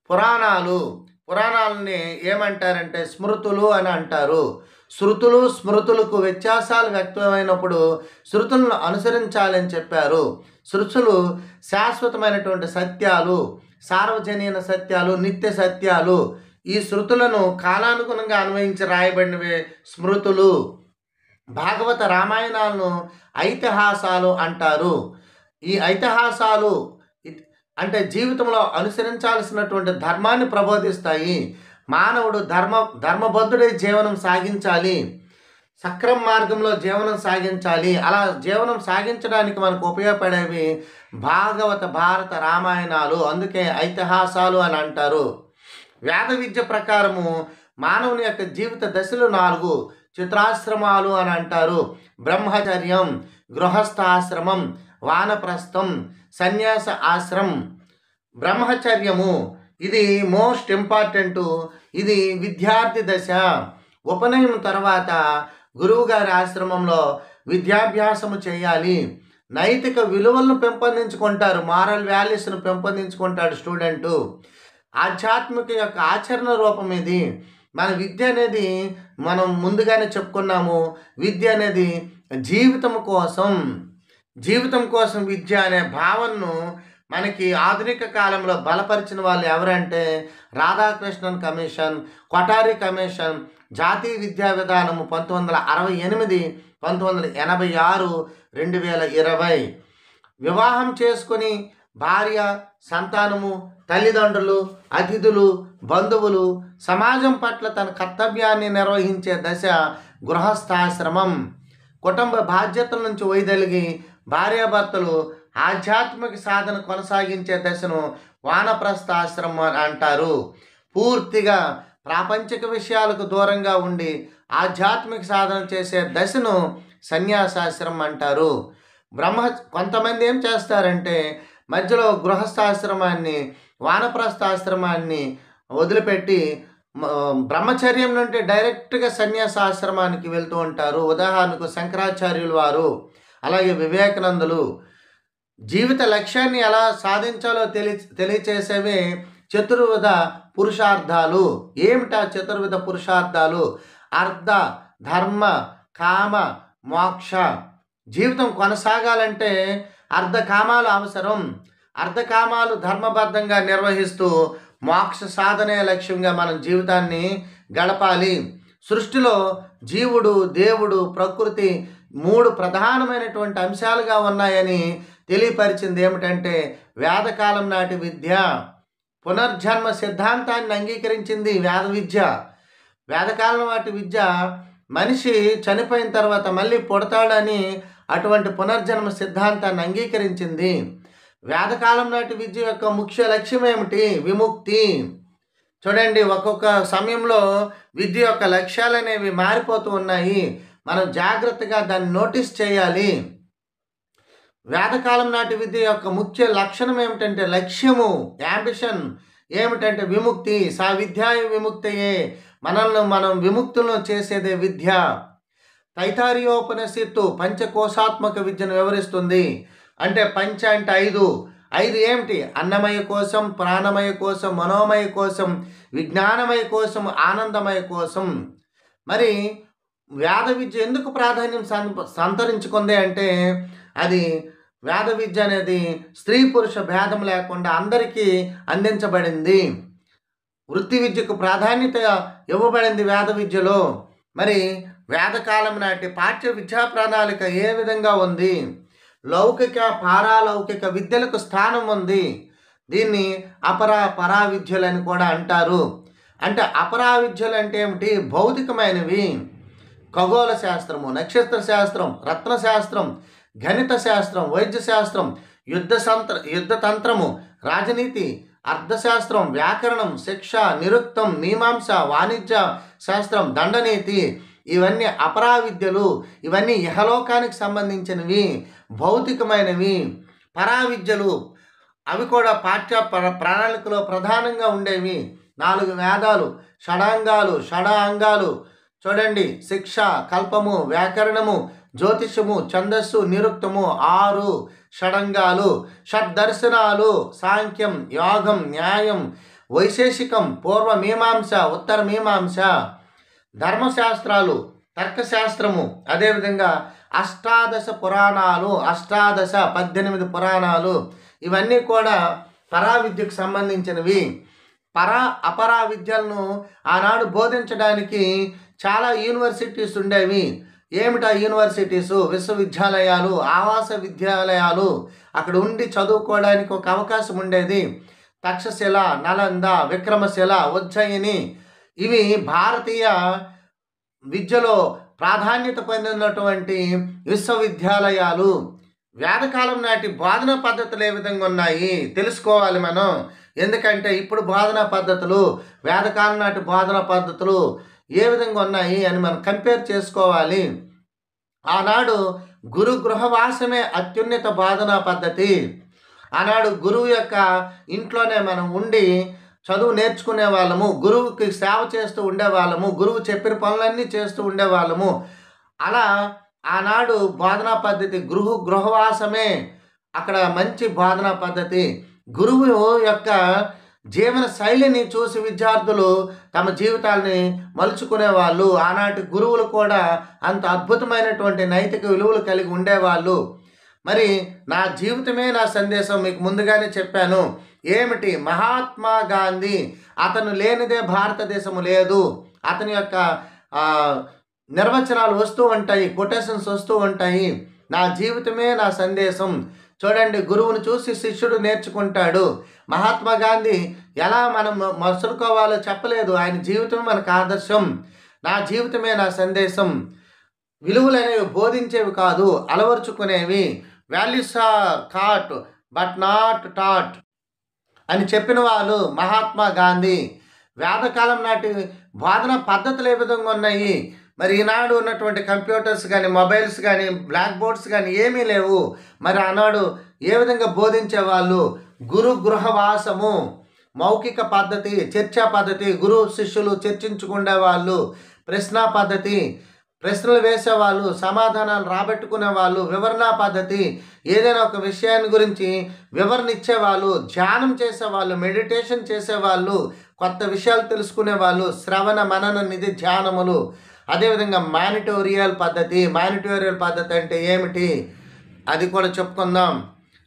పురాణాలని ఏమంటారంటే స్మృతులు అని అంటారు. శృతులు, స్మృతులకు వ్యత్యాసాలు వ్యక్తమైనప్పుడు శృతులను అనుసరించాలని చెప్పారు. శృతులు శాశ్వతమైనటువంటి సత్యాలు, సార్వజనీన సత్యాలు, నిత్య సత్యాలు. ఈ శృతులను కాలానుగుణంగా అన్వయించి రాయబడినవే స్మృతులు. భాగవత రామాయణాలను ఐతిహాసాలు అంటారు. ఈ ఐతిహాసాలు అంటే జీవితంలో అనుసరించాల్సినటువంటి ధర్మాన్ని ప్రబోధిస్తాయి. మానవుడు ధర్మబద్ధుడై జీవనం సాగించాలి, సక్రమ మార్గంలో జీవనం సాగించాలి. అలా జీవనం సాగించడానికి మనకు ఉపయోగపడేవి భాగవత, భారత, రామాయణాలు. అందుకే ఐతిహాసాలు అని అంటారు. వేద విద్య ప్రకారము మానవుని యొక్క జీవిత దశలు 4 చిత్రాశ్రమాలు అని అంటారు. బ్రహ్మచర్యం, గృహస్థాశ్రమం, వానప్రస్థం, సన్యాస ఆశ్రమం. బ్రహ్మచర్యము ఇది మోస్ట్ ఇంపార్టెంట్ ఇది విద్యార్థి దశ. ఉపనయనం తర్వాత గురువుగారి ఆశ్రమంలో విద్యాభ్యాసము చేయాలి. నైతిక విలువలను పెంపొందించుకుంటారు, మారల్ వాల్యూస్ను పెంపొందించుకుంటాడు స్టూడెంటు. ఆధ్యాత్మిక యొక్క ఆచరణ రూపం ఇది. మన విద్య అనేది మనం ముందుగానే చెప్పుకున్నాము, విద్య అనేది జీవితం కోసం విద్య అనే భావనను మనకి ఆధునిక కాలంలో బలపరిచిన వాళ్ళు ఎవరంటే రాధాకృష్ణన్ కమిషన్, కొఠారి కమిషన్, జాతీయ విద్యా విధానము 1968, 1986, 2020. వివాహం చేసుకొని భార్య, సంతానము, తల్లిదండ్రులు, అతిథులు, బంధువులు, సమాజం పట్ల తన కర్తవ్యాన్ని నిర్వహించే దశ గృహస్థాశ్రమం. కుటుంబ బాధ్యతల నుంచి వైదొలిగి భార్యాభర్తలు ఆధ్యాత్మిక సాధన కొనసాగించే దశను వానప్రస్థాశ్రమం అంటారు. పూర్తిగా ప్రాపంచిక విషయాలకు దూరంగా ఉండి ఆధ్యాత్మిక సాధన చేసే దశను సన్యాసాశ్రమం అంటారు. కొంతమంది ఏం చేస్తారంటే మధ్యలో గృహస్థాశ్రమాన్ని, వానప్రస్థాశ్రమాన్ని వదిలిపెట్టి బ్రహ్మచర్యం నుండి డైరెక్ట్గా సన్యాసాశ్రమానికి వెళ్తూ ఉంటారు. ఉదాహరణకు శంకరాచార్యులు వారు, అలాగే వివేకానందులు. జీవిత లక్ష్యాన్ని ఎలా సాధించాలో తెలియచేసేవే చతుర్విధ పురుషార్థాలు. ఏమిటా చతుర్విధ పురుషార్థాలు? అర్థ, ధర్మ, కామ, మోక్ష. జీవితం కొనసాగాలంటే అర్ధకామాలు అవసరం. అర్ధకామాలు ధర్మబద్ధంగా నిర్వహిస్తూ మోక్ష సాధనే లక్ష్యంగా మనం జీవితాన్ని గడపాలి. సృష్టిలో జీవుడు, దేవుడు, ప్రకృతి 3 ప్రధానమైనటువంటి అంశాలుగా ఉన్నాయని తెలియపరిచింది ఏమిటంటే వేదకాలం నాటి విద్య. పునర్జన్మ సిద్ధాంతాన్ని అంగీకరించింది వేద విద్య. వేదకాలం నాటి విద్య మనిషి చనిపోయిన తర్వాత మళ్ళీ పుడతాడని అటువంటి పునర్జన్మ సిద్ధాంతాన్ని అంగీకరించింది. వేదకాలం నాటి విద్య యొక్క ముఖ్య లక్ష్యం ఏమిటి? విముక్తి. చూడండి, ఒక్కొక్క సమయంలో విద్య యొక్క లక్ష్యాలు అనేవి మారిపోతూ ఉన్నాయి. మనం జాగ్రత్తగా దాన్ని నోటీస్ చేయాలి. వేదకాలం నాటి విద్య యొక్క ముఖ్య లక్షణం ఏమిటంటే లక్ష్యము, యాంబిషన్ ఏమిటంటే విముక్తి. సా విద్యాయ విముక్తయే, మనల్ని మనం విముక్తులను చేసేదే విద్య. తైతారీయోపనిషత్తు పంచకోశాత్మక విద్యను వివరిస్తుంది. అంటే పంచ అంటే 5. 5 ఏమిటి? అన్నమయ కోశం, ప్రాణమయ కోశం, మనోమయ కోశం, విజ్ఞానమయ కోశం, ఆనందమయ కోశం. మరి వేద విద్య ఎందుకు ప్రాధాన్యం సంతరించుకుంది అంటే అది వేద విద్య అనేది స్త్రీ పురుష భేదం లేకుండా అందరికీ అందించబడింది. వృత్తి విద్యకు ప్రాధాన్యత ఇవ్వబడింది వేద విద్యలో. మరి వేదకాలం నాటి పాఠ్య విద్యా ప్రణాళిక ఏ విధంగా ఉంది? లౌకిక, పారాలౌకిక విద్యలకు స్థానం ఉంది. దీన్ని పరా విద్యలని కూడా అంటారు. అంటే అపరా విద్యలు అంటే ఏమిటి? భౌతికమైనవి. ఖగోళ శాస్త్రము, నక్షత్ర శాస్త్రం, రత్నశాస్త్రం, గణిత శాస్త్రం, వైద్య శాస్త్రం, యుద్ధతంత్రము, రాజనీతి, అర్థశాస్త్రం, వ్యాకరణం, శిక్ష, నిరుక్తం, మీమాంస, వాణిజ్య శాస్త్రం, దండనీతి. ఇవన్నీ అపరా విద్యలు. ఇవన్నీ ఇహలోకానికి సంబంధించినవి, భౌతికమైనవి. పరా విద్యలు అవి కూడా పాఠ్య ప్రణాళికలో ప్రధానంగా ఉండేవి. 4 వేదాలు, షడాంగాలు. చూడండి, శిక్ష, కల్పము, వ్యాకరణము, జ్యోతిషము, ఛందస్సు, నిరుక్తము 6 షడంగాలు. షడ్దర్శనాలు, సాంఖ్యం, యోగం, న్యాయం, వైశేషికం, పూర్వమీమాంస, ఉత్తర మీమాంస, ధర్మశాస్త్రాలు, తర్కశాస్త్రము. అదేవిధంగా 18 పురాణాలు, 18 పురాణాలు. ఇవన్నీ కూడా పరా విద్యకు సంబంధించినవి. అపరా విద్యలను ఆనాడు బోధించడానికి చాలా యూనివర్సిటీస్ ఉండేవి. ఏమిటా యూనివర్సిటీసు? విశ్వవిద్యాలయాలు, ఆవాస విద్యాలయాలు. అక్కడ ఉండి చదువుకోవడానికి ఒక అవకాశం ఉండేది. తక్షశిల, నలంద, విక్రమశిల, ఉజ్జయిని. ఇవి భారతీయ విద్యలో ప్రాధాన్యత పొందినటువంటి విశ్వవిద్యాలయాలు. వేదకాలం నాటి బోధనా పద్ధతులు ఏ విధంగా ఉన్నాయి తెలుసుకోవాలి మనం. ఎందుకంటే ఇప్పుడు బోధనా పద్ధతులు, వేదకాలం నాటి బోధనా పద్ధతులు ఏ విధంగా ఉన్నాయి అని మనం కంపేర్ చేసుకోవాలి. ఆనాడు గురు గృహవాసమే అత్యున్నత బోధనా పద్ధతి. ఆనాడు గురువు యొక్క ఇంట్లోనే మనం ఉండి చదువు నేర్చుకునే వాళ్ళము, గురువుకి సేవ చేస్తూ ఉండేవాళ్ళము, గురువు చెప్పిన పనులన్నీ చేస్తూ ఉండేవాళ్ళము. అలా ఆనాడు బోధనా పద్ధతి గృహవాసమే అక్కడ మంచి బోధనా పద్ధతి. గురువు యొక్క జీవన శైలిని చూసి విద్యార్థులు తమ జీవితాల్ని మలుచుకునేవాళ్ళు. ఆనాటి గురువులు కూడా అంత అద్భుతమైనటువంటి నైతిక విలువలు కలిగి ఉండేవాళ్ళు. మరి నా జీవితమే నా సందేశం మీకు ముందుగానే చెప్పాను. ఏమిటి? మహాత్మా గాంధీ, అతను లేనిదే భారతదేశము లేదు. అతని యొక్క నిర్వచనాలు వస్తూ ఉంటాయి, కొటేషన్స్ వస్తూ ఉంటాయి. నా జీవితమే నా సందేశం. చూడండి, గురువును చూసి శిష్యుడు నేర్చుకుంటాడు. మహాత్మా గాంధీ ఎలా మనం మసులుకోవాలో చెప్పలేదు. ఆయన జీవితం మనకు ఆదర్శం. నా జీవితమే నా సందేశం. విలువలు అనేవి బోధించేవి కాదు, అలవర్చుకునేవి. Values are caught but not taught అని చెప్పిన వాళ్ళు మహాత్మా గాంధీ. వేదకాలం నాటి బోధన పద్ధతులు ఏ విధంగా ఉన్నాయి? మరి ఈనాడు ఉన్నటువంటి కంప్యూటర్స్ కానీ, మొబైల్స్ కానీ, బ్లాక్ బోర్డ్స్ కానీ ఏమీ లేవు. మరి ఆనాడు ఏ విధంగా బోధించేవాళ్ళు? గృహవాసము, మౌఖిక పద్ధతి, చర్చా పద్ధతి, గురువు శిష్యులు చర్చించుకునే వాళ్ళు, ప్రశ్న పద్ధతి, ప్రశ్నలు వేసేవాళ్ళు, సమాధానాలు రాబెట్టుకునేవాళ్ళు, వివరణ పద్ధతి, ఏదైనా ఒక విషయాన్ని గురించి వివరణ ఇచ్చేవాళ్ళు, ధ్యానం చేసేవాళ్ళు, మెడిటేషన్ చేసేవాళ్ళు, కొత్త విషయాలు తెలుసుకునేవాళ్ళు, శ్రవణ మనన నిధి ధ్యానములు. అదేవిధంగా మానిటోరియల్ పద్ధతి. మానిటోరియల్ పద్ధతి అంటే ఏమిటి అది కూడా చెప్పుకుందాం.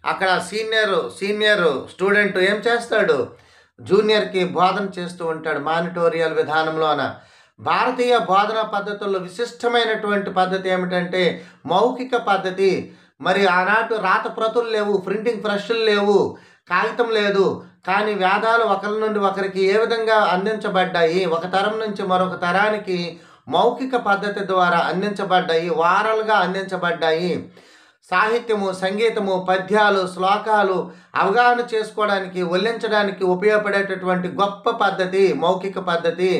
అక్కడ సీనియర్ స్టూడెంట్ ఏం చేస్తాడు? జూనియర్కి బోధన చేస్తూ ఉంటాడు మానిటోరియల్ విధానంలోన. భారతీయ బోధనా పద్ధతుల్లో విశిష్టమైనటువంటి పద్ధతి ఏమిటంటే మౌఖిక పద్ధతి. మరి ఆనాటి రాత ప్రతులు లేవు, ప్రింటింగ్ ప్రెస్సులు లేవు, కాగితం లేదు. కానీ వేదాలు ఒకరి నుండి ఒకరికి ఏ విధంగా అందించబడ్డాయి, ఒక తరం నుంచి మరొక తరానికి మౌఖిక పద్ధతి ద్వారా అందించబడ్డాయి, వారలుగా అందించబడ్డాయి. సాహిత్యము, సంగీతము, పద్యాలు, శ్లోకాలు అవగాహన చేసుకోవడానికి, ఒల్లించడానికి ఉపయోగపడేటటువంటి గొప్ప పద్ధతి మౌఖిక పద్ధతి.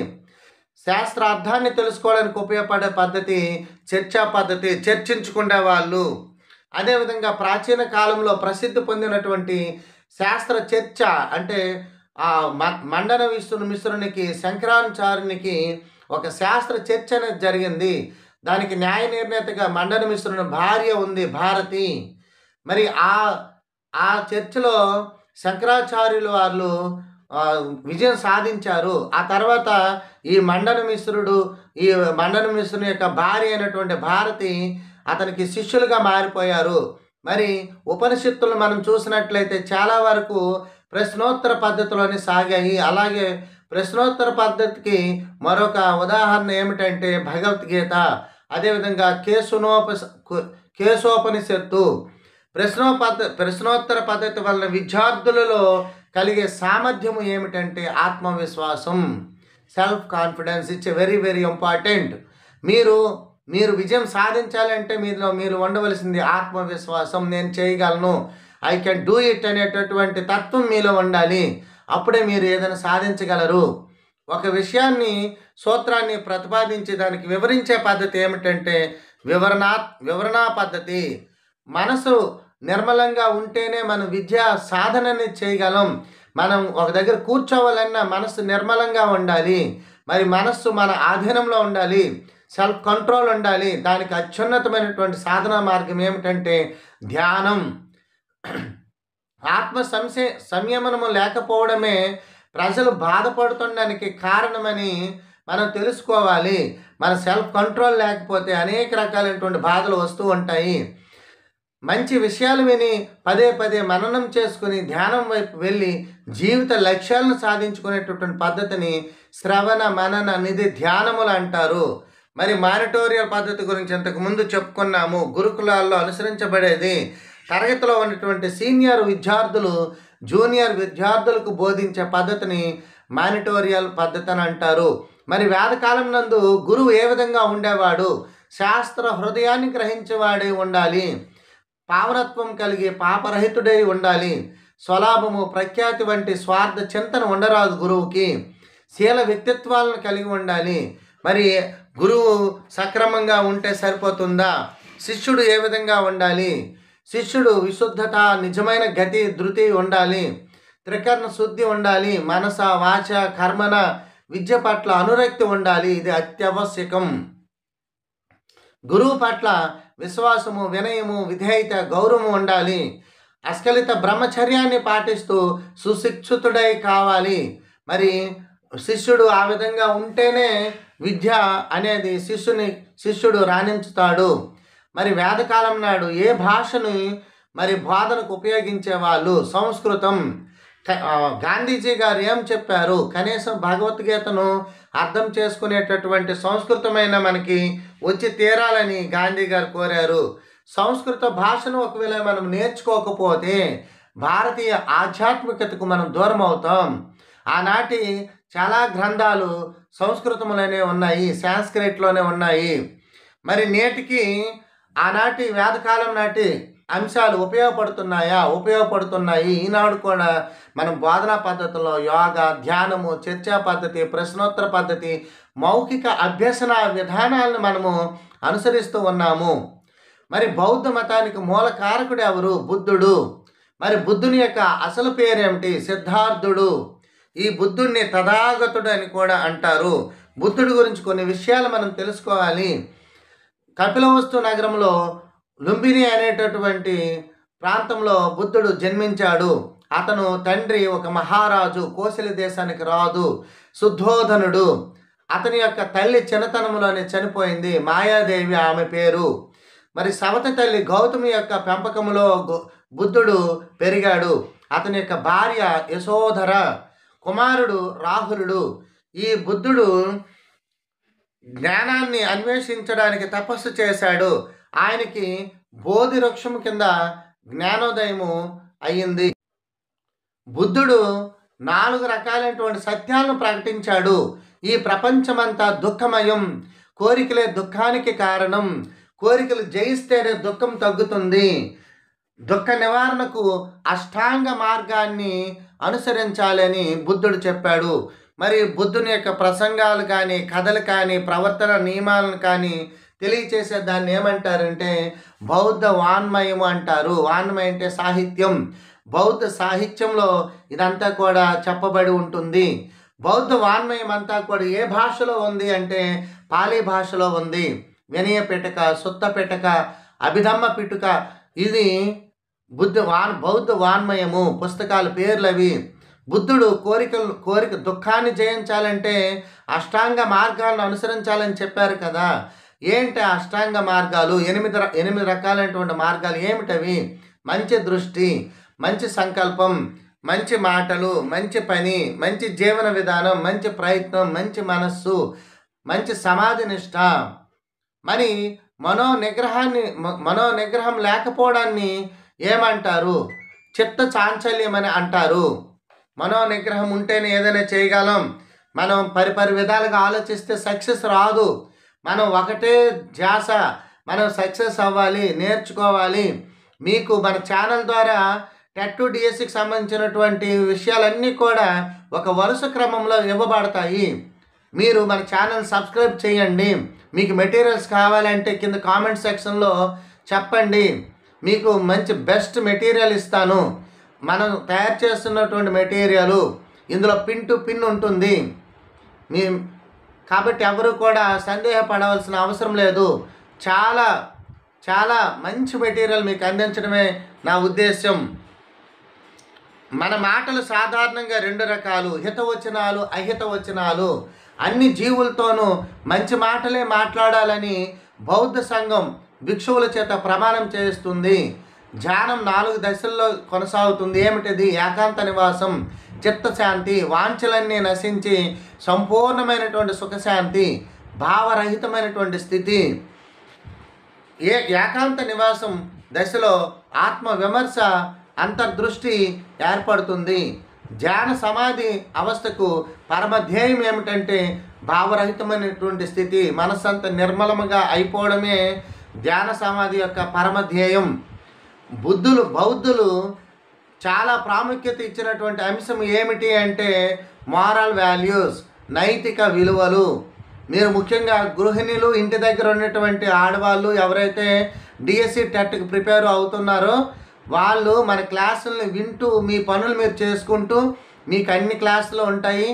శాస్త్రార్థాన్ని తెలుసుకోవడానికి ఉపయోగపడే పద్ధతి చర్చా పద్ధతి, చర్చించుకునే వాళ్ళు. అదేవిధంగా ప్రాచీన కాలంలో ప్రసిద్ధి పొందినటువంటి శాస్త్ర చర్చ అంటే మండన మిశ్రునికి, శంకరాచార్యునికి ఒక శాస్త్ర చర్చ అనేది జరిగింది. దానికి న్యాయ నిర్ణేతగా మండన మిశ్రుని భార్య ఉంది, భారతి. మరి ఆ చర్చలో శంకరాచార్యులు వాళ్ళు విజయం సాధించారు. ఆ తర్వాత ఈ మండన మిశ్రుని యొక్క భార్య అయినటువంటి భారతి అతనికి శిష్యులుగా మారిపోయారు. మరి ఉపనిషత్తులు మనం చూసినట్లయితే చాలా వరకు ప్రశ్నోత్తర పద్ధతిలోనే సాగాయి. అలాగే ప్రశ్నోత్తర పద్ధతికి మరొక ఉదాహరణ ఏమిటంటే భగవద్గీత. అదేవిధంగా కేశోపనిషత్తు. ప్రశ్నోత్తర పద్ధతి వలన విద్యార్థులలో కలిగే సామర్థ్యము ఏమిటంటే ఆత్మవిశ్వాసం, self confidence. It's very very important. మీరు విజయం సాధించాలంటే మీరు ఉండవలసింది ఆత్మవిశ్వాసం. నేను చేయగలను, ఐ కెన్ డూ ఇట్ అనేటటువంటి తత్వం మీలో ఉండాలి. అప్పుడే మీరు ఏదైనా సాధించగలరు. ఒక విషయాన్ని, సూత్రాన్ని ప్రతిపాదించి దానికి వివరించే పద్ధతి ఏమిటంటే వివరణా పద్ధతి. మనసు నిర్మలంగా ఉంటేనే మనం విద్యా సాధనని చేయగలం. మనం ఒక దగ్గర కూర్చోవాలన్నా మనసు నిర్మలంగా ఉండాలి. మరి మనస్సు మన ఆధీనంలో ఉండాలి, సెల్ఫ్ కంట్రోల్ ఉండాలి. దానికి అత్యున్నతమైనటువంటి సాధనా మార్గం ఏమిటంటే ధ్యానం. ఆత్మ సంయమనము లేకపోవడమే ప్రజలు బాధపడుతుండడానికి కారణమని మనం తెలుసుకోవాలి. మన సెల్ఫ్ కంట్రోల్ లేకపోతే అనేక రకాలైనటువంటి బాధలు వస్తూ ఉంటాయి. మంచి విషయాలు విని పదే పదే మననం చేసుకుని ధ్యానం వైపు వెళ్ళి జీవిత లక్ష్యాలను సాధించుకునేటటువంటి పద్ధతిని శ్రవణ మనన నిధి ధ్యానములు అంటారు. మరి మానిటోరియల్ పద్ధతి గురించి ఇంతకుముందు చెప్పుకున్నాము. గురుకులాల్లో అనుసరించబడేది. తరగతిలో ఉన్నటువంటి సీనియర్ విద్యార్థులు జూనియర్ విద్యార్థులకు బోధించే పద్ధతిని మానిటోరియల్ పద్ధతి అని అంటారు. మరి వేదకాలం నందు గురువు ఏ విధంగా ఉండేవాడు? శాస్త్ర హృదయాన్ని గ్రహించేవాడై ఉండాలి, పావనత్వం కలిగి పాపరహితుడై ఉండాలి, స్వలాభము ప్రఖ్యాతి వంటి స్వార్థ చింతన ఉండరాదు గురువుకి, శీల వ్యక్తిత్వాలను కలిగి ఉండాలి. మరి గురువు సక్రమంగా ఉంటే సరిపోతుందా? శిష్యుడు ఏ విధంగా ఉండాలి? శిష్యుడు విశుద్ధత, నిజమైన గతి, ధృతి ఉండాలి. త్రికరణ శుద్ధి ఉండాలి, మనస వాచ కర్మన విద్య పట్ల అనురక్తి ఉండాలి. ఇది అత్యవశ్యకం. గురువు పట్ల విశ్వాసము, వినయము, విధేయత, గౌరవం ఉండాలి. అస్ఖలిత బ్రహ్మచర్యాన్ని పాటిస్తూ సుశిక్షితుడై కావాలి. మరి శిష్యుడు ఆ విధంగా ఉంటేనే విద్య అనేది శిష్యుడు రాణించుతాడు. మరి వేదకాలం నాడు ఏ భాషను మరి బోధనకు ఉపయోగించేవాళ్ళు? సంస్కృతం. గాంధీజీ గారు ఏం చెప్పారు? కనీసం భగవద్గీతను అర్థం చేసుకునేటటువంటి సంస్కృతమైన మనకి వచ్చి తీరాలని గాంధీ గారు కోరారు. సంస్కృత భాషను ఒకవేళ మనం నేర్చుకోకపోతే భారతీయ ఆధ్యాత్మికతకు మనం దూరం అవుతాం. ఆనాటి చాలా గ్రంథాలు సంస్కృతంలోనే ఉన్నాయి, సాంస్క్రిట్లోనే ఉన్నాయి. మరి నేటికి ఆనాటి వేదకాలం నాటి అంశాలు ఉపయోగపడుతున్నాయా? ఉపయోగపడుతున్నాయి. ఈనాడు కూడా మనం బోధనా పద్ధతిలో యోగా, ధ్యానము, చర్చా పద్ధతి, ప్రశ్నోత్తర పద్ధతి, మౌఖిక అభ్యసన విధానాలను మనము అనుసరిస్తూ ఉన్నాము. మరి బౌద్ధ మతానికి మూల కారకుడు ఎవరు? బుద్ధుడు. మరి బుద్ధుని యొక్క అసలు పేరేమిటి? సిద్ధార్థుడు. ఈ బుద్ధుడిని తథాగతుడు అని కూడా అంటారు. బుద్ధుడి గురించి కొన్ని విషయాలు మనం తెలుసుకోవాలి. కపిలవస్తు నగరంలో లుంబిని అనేటటువంటి ప్రాంతంలో బుద్ధుడు జన్మించాడు. అతను తండ్రి ఒక మహారాజు, కోశల దేశానికి రాజు శుద్ధోధనుడు. అతని యొక్క తల్లి చిన్నతనంలోనే చనిపోయింది, మాయాదేవి ఆమె పేరు. మరి సవతి తల్లి గౌతమి యొక్క పెంపకంలో బుద్ధుడు పెరిగాడు. అతని యొక్క భార్య యశోధర, కుమారుడు రాహులుడు. ఈ బుద్ధుడు జ్ఞానాన్ని అన్వేషించడానికి తపస్సు చేశాడు. ఆయనకి బోధి వృక్షం కింద జ్ఞానోదయము అయ్యింది. బుద్ధుడు 4 రకాలైనటువంటి సత్యాలను ప్రకటించాడు. ఈ ప్రపంచమంతా దుఃఖమయం, కోరికలే దుఃఖానికి కారణం, కోరికలు జయిస్తేనే దుఃఖం తగ్గుతుంది. దుఃఖ నివారణకు అష్టాంగ మార్గాన్ని అనుసరించాలని బుద్ధుడు చెప్పాడు. మరి బుద్ధుని యొక్క ప్రసంగాలు కానీ, కథలు కానీ, ప్రవర్తన నియమాలను కానీ తెలియచేసే దాన్ని ఏమంటారంటే బౌద్ధ వాన్మయము అంటారు. వాన్మయం అంటే సాహిత్యం. బౌద్ధ సాహిత్యంలో ఇదంతా కూడా చెప్పబడి ఉంటుంది. బౌద్ధ వాన్మయం అంతా కూడా ఏ భాషలో ఉంది అంటే పాలీ భాషలో ఉంది. వినయ పిటక, సుత్త పిటక, అభిధమ్మ పిటుక, ఇది బౌద్ధ వాన్మయము పుస్తకాల పేర్లు అవి. బుద్ధుడు కోరిక దుఃఖాన్ని జయించాలంటే అష్టాంగ మార్గాలను అనుసరించాలని చెప్పారు కదా. ఏంటి అష్టాంగ మార్గాలు? 8 రకాలైనటువంటి మార్గాలు ఏమిటవి? మంచి దృష్టి, మంచి సంకల్పం, మంచి మాటలు, మంచి పని, మంచి జీవన విధానం, మంచి ప్రయత్నం, మంచి మనస్సు, మంచి సమాధి నిష్ట. మరి మనోనిగ్రహం లేకపోవడాన్ని ఏమంటారు? చిత్త చాంచల్యం అని అంటారు. మనోనిగ్రహం ఉంటేనే ఏదైనా చేయగలం. మనం పరిపరి విధాలుగా ఆలోచిస్తే సక్సెస్ రాదు. మనం ఒకటే ధ్యాస, మనం సక్సెస్ అవ్వాలి, నేర్చుకోవాలి. మీకు మన ఛానల్ ద్వారా టెట్ టు డిఎస్సికి సంబంధించినటువంటి విషయాలన్నీ కూడా ఒక వరుస క్రమంలో ఇవ్వబడతాయి. మీరు మన ఛానల్ సబ్స్క్రైబ్ చేయండి. మీకు మెటీరియల్స్ కావాలంటే కింద కామెంట్ సెక్షన్లో చెప్పండి. మీకు మంచి బెస్ట్ మెటీరియల్ ఇస్తాను. మనం తయారు చేస్తున్నటువంటి మెటీరియల్ ఇందులో పిన్ టు పిన్ ఉంటుంది. కాబట్టి ఎవరు కూడా సందేహపడవలసిన అవసరం లేదు. చాలా చాలా మంచి మెటీరియల్ మీకు అందించడమే నా ఉద్దేశం. మన మాటలు సాధారణంగా 2 రకాలు, హితవచనాలు, అహితవచనాలు. అన్ని జీవులతోనూ మంచి మాటలే మాట్లాడాలని బౌద్ధ సంఘం భిక్షువుల చేత ప్రమాణం చేస్తుంది. ధ్యానం 4 దశల్లో కొనసాగుతుంది. ఏమిటిది? ఏకాంత నివాసం, చిత్తశాంతి, వాంఛలన్నీ నశించి సంపూర్ణమైనటువంటి సుఖశాంతి, భావరహితమైనటువంటి స్థితి. ఏకాంత నివాసం దశలో ఆత్మ విమర్శ, అంతర్దృష్టి ఏర్పడుతుంది. ధ్యాన సమాధి అవస్థకు పరమధ్యేయం ఏమిటంటే భావరహితమైనటువంటి స్థితి, మనస్సంత నిర్మలముగా అయిపోవడమే ధ్యాన సమాధి యొక్క పరమధ్యేయం. బౌద్ధులు చాలా ప్రాముఖ్యత ఇచ్చినటువంటి అంశం ఏమిటి అంటే మారల్ వాల్యూస్, నైతిక విలువలు. మీరు ముఖ్యంగా గృహిణులు, ఇంటి దగ్గర ఉన్నటువంటి ఆడవాళ్ళు ఎవరైతే డిఎస్సి టెట్కి ప్రిపేర్ అవుతున్నారో వాళ్ళు మన క్లాసుల్ని వింటూ మీ పనులు మీరు చేసుకుంటూ మీకు అన్ని క్లాసులు ఉంటాయి.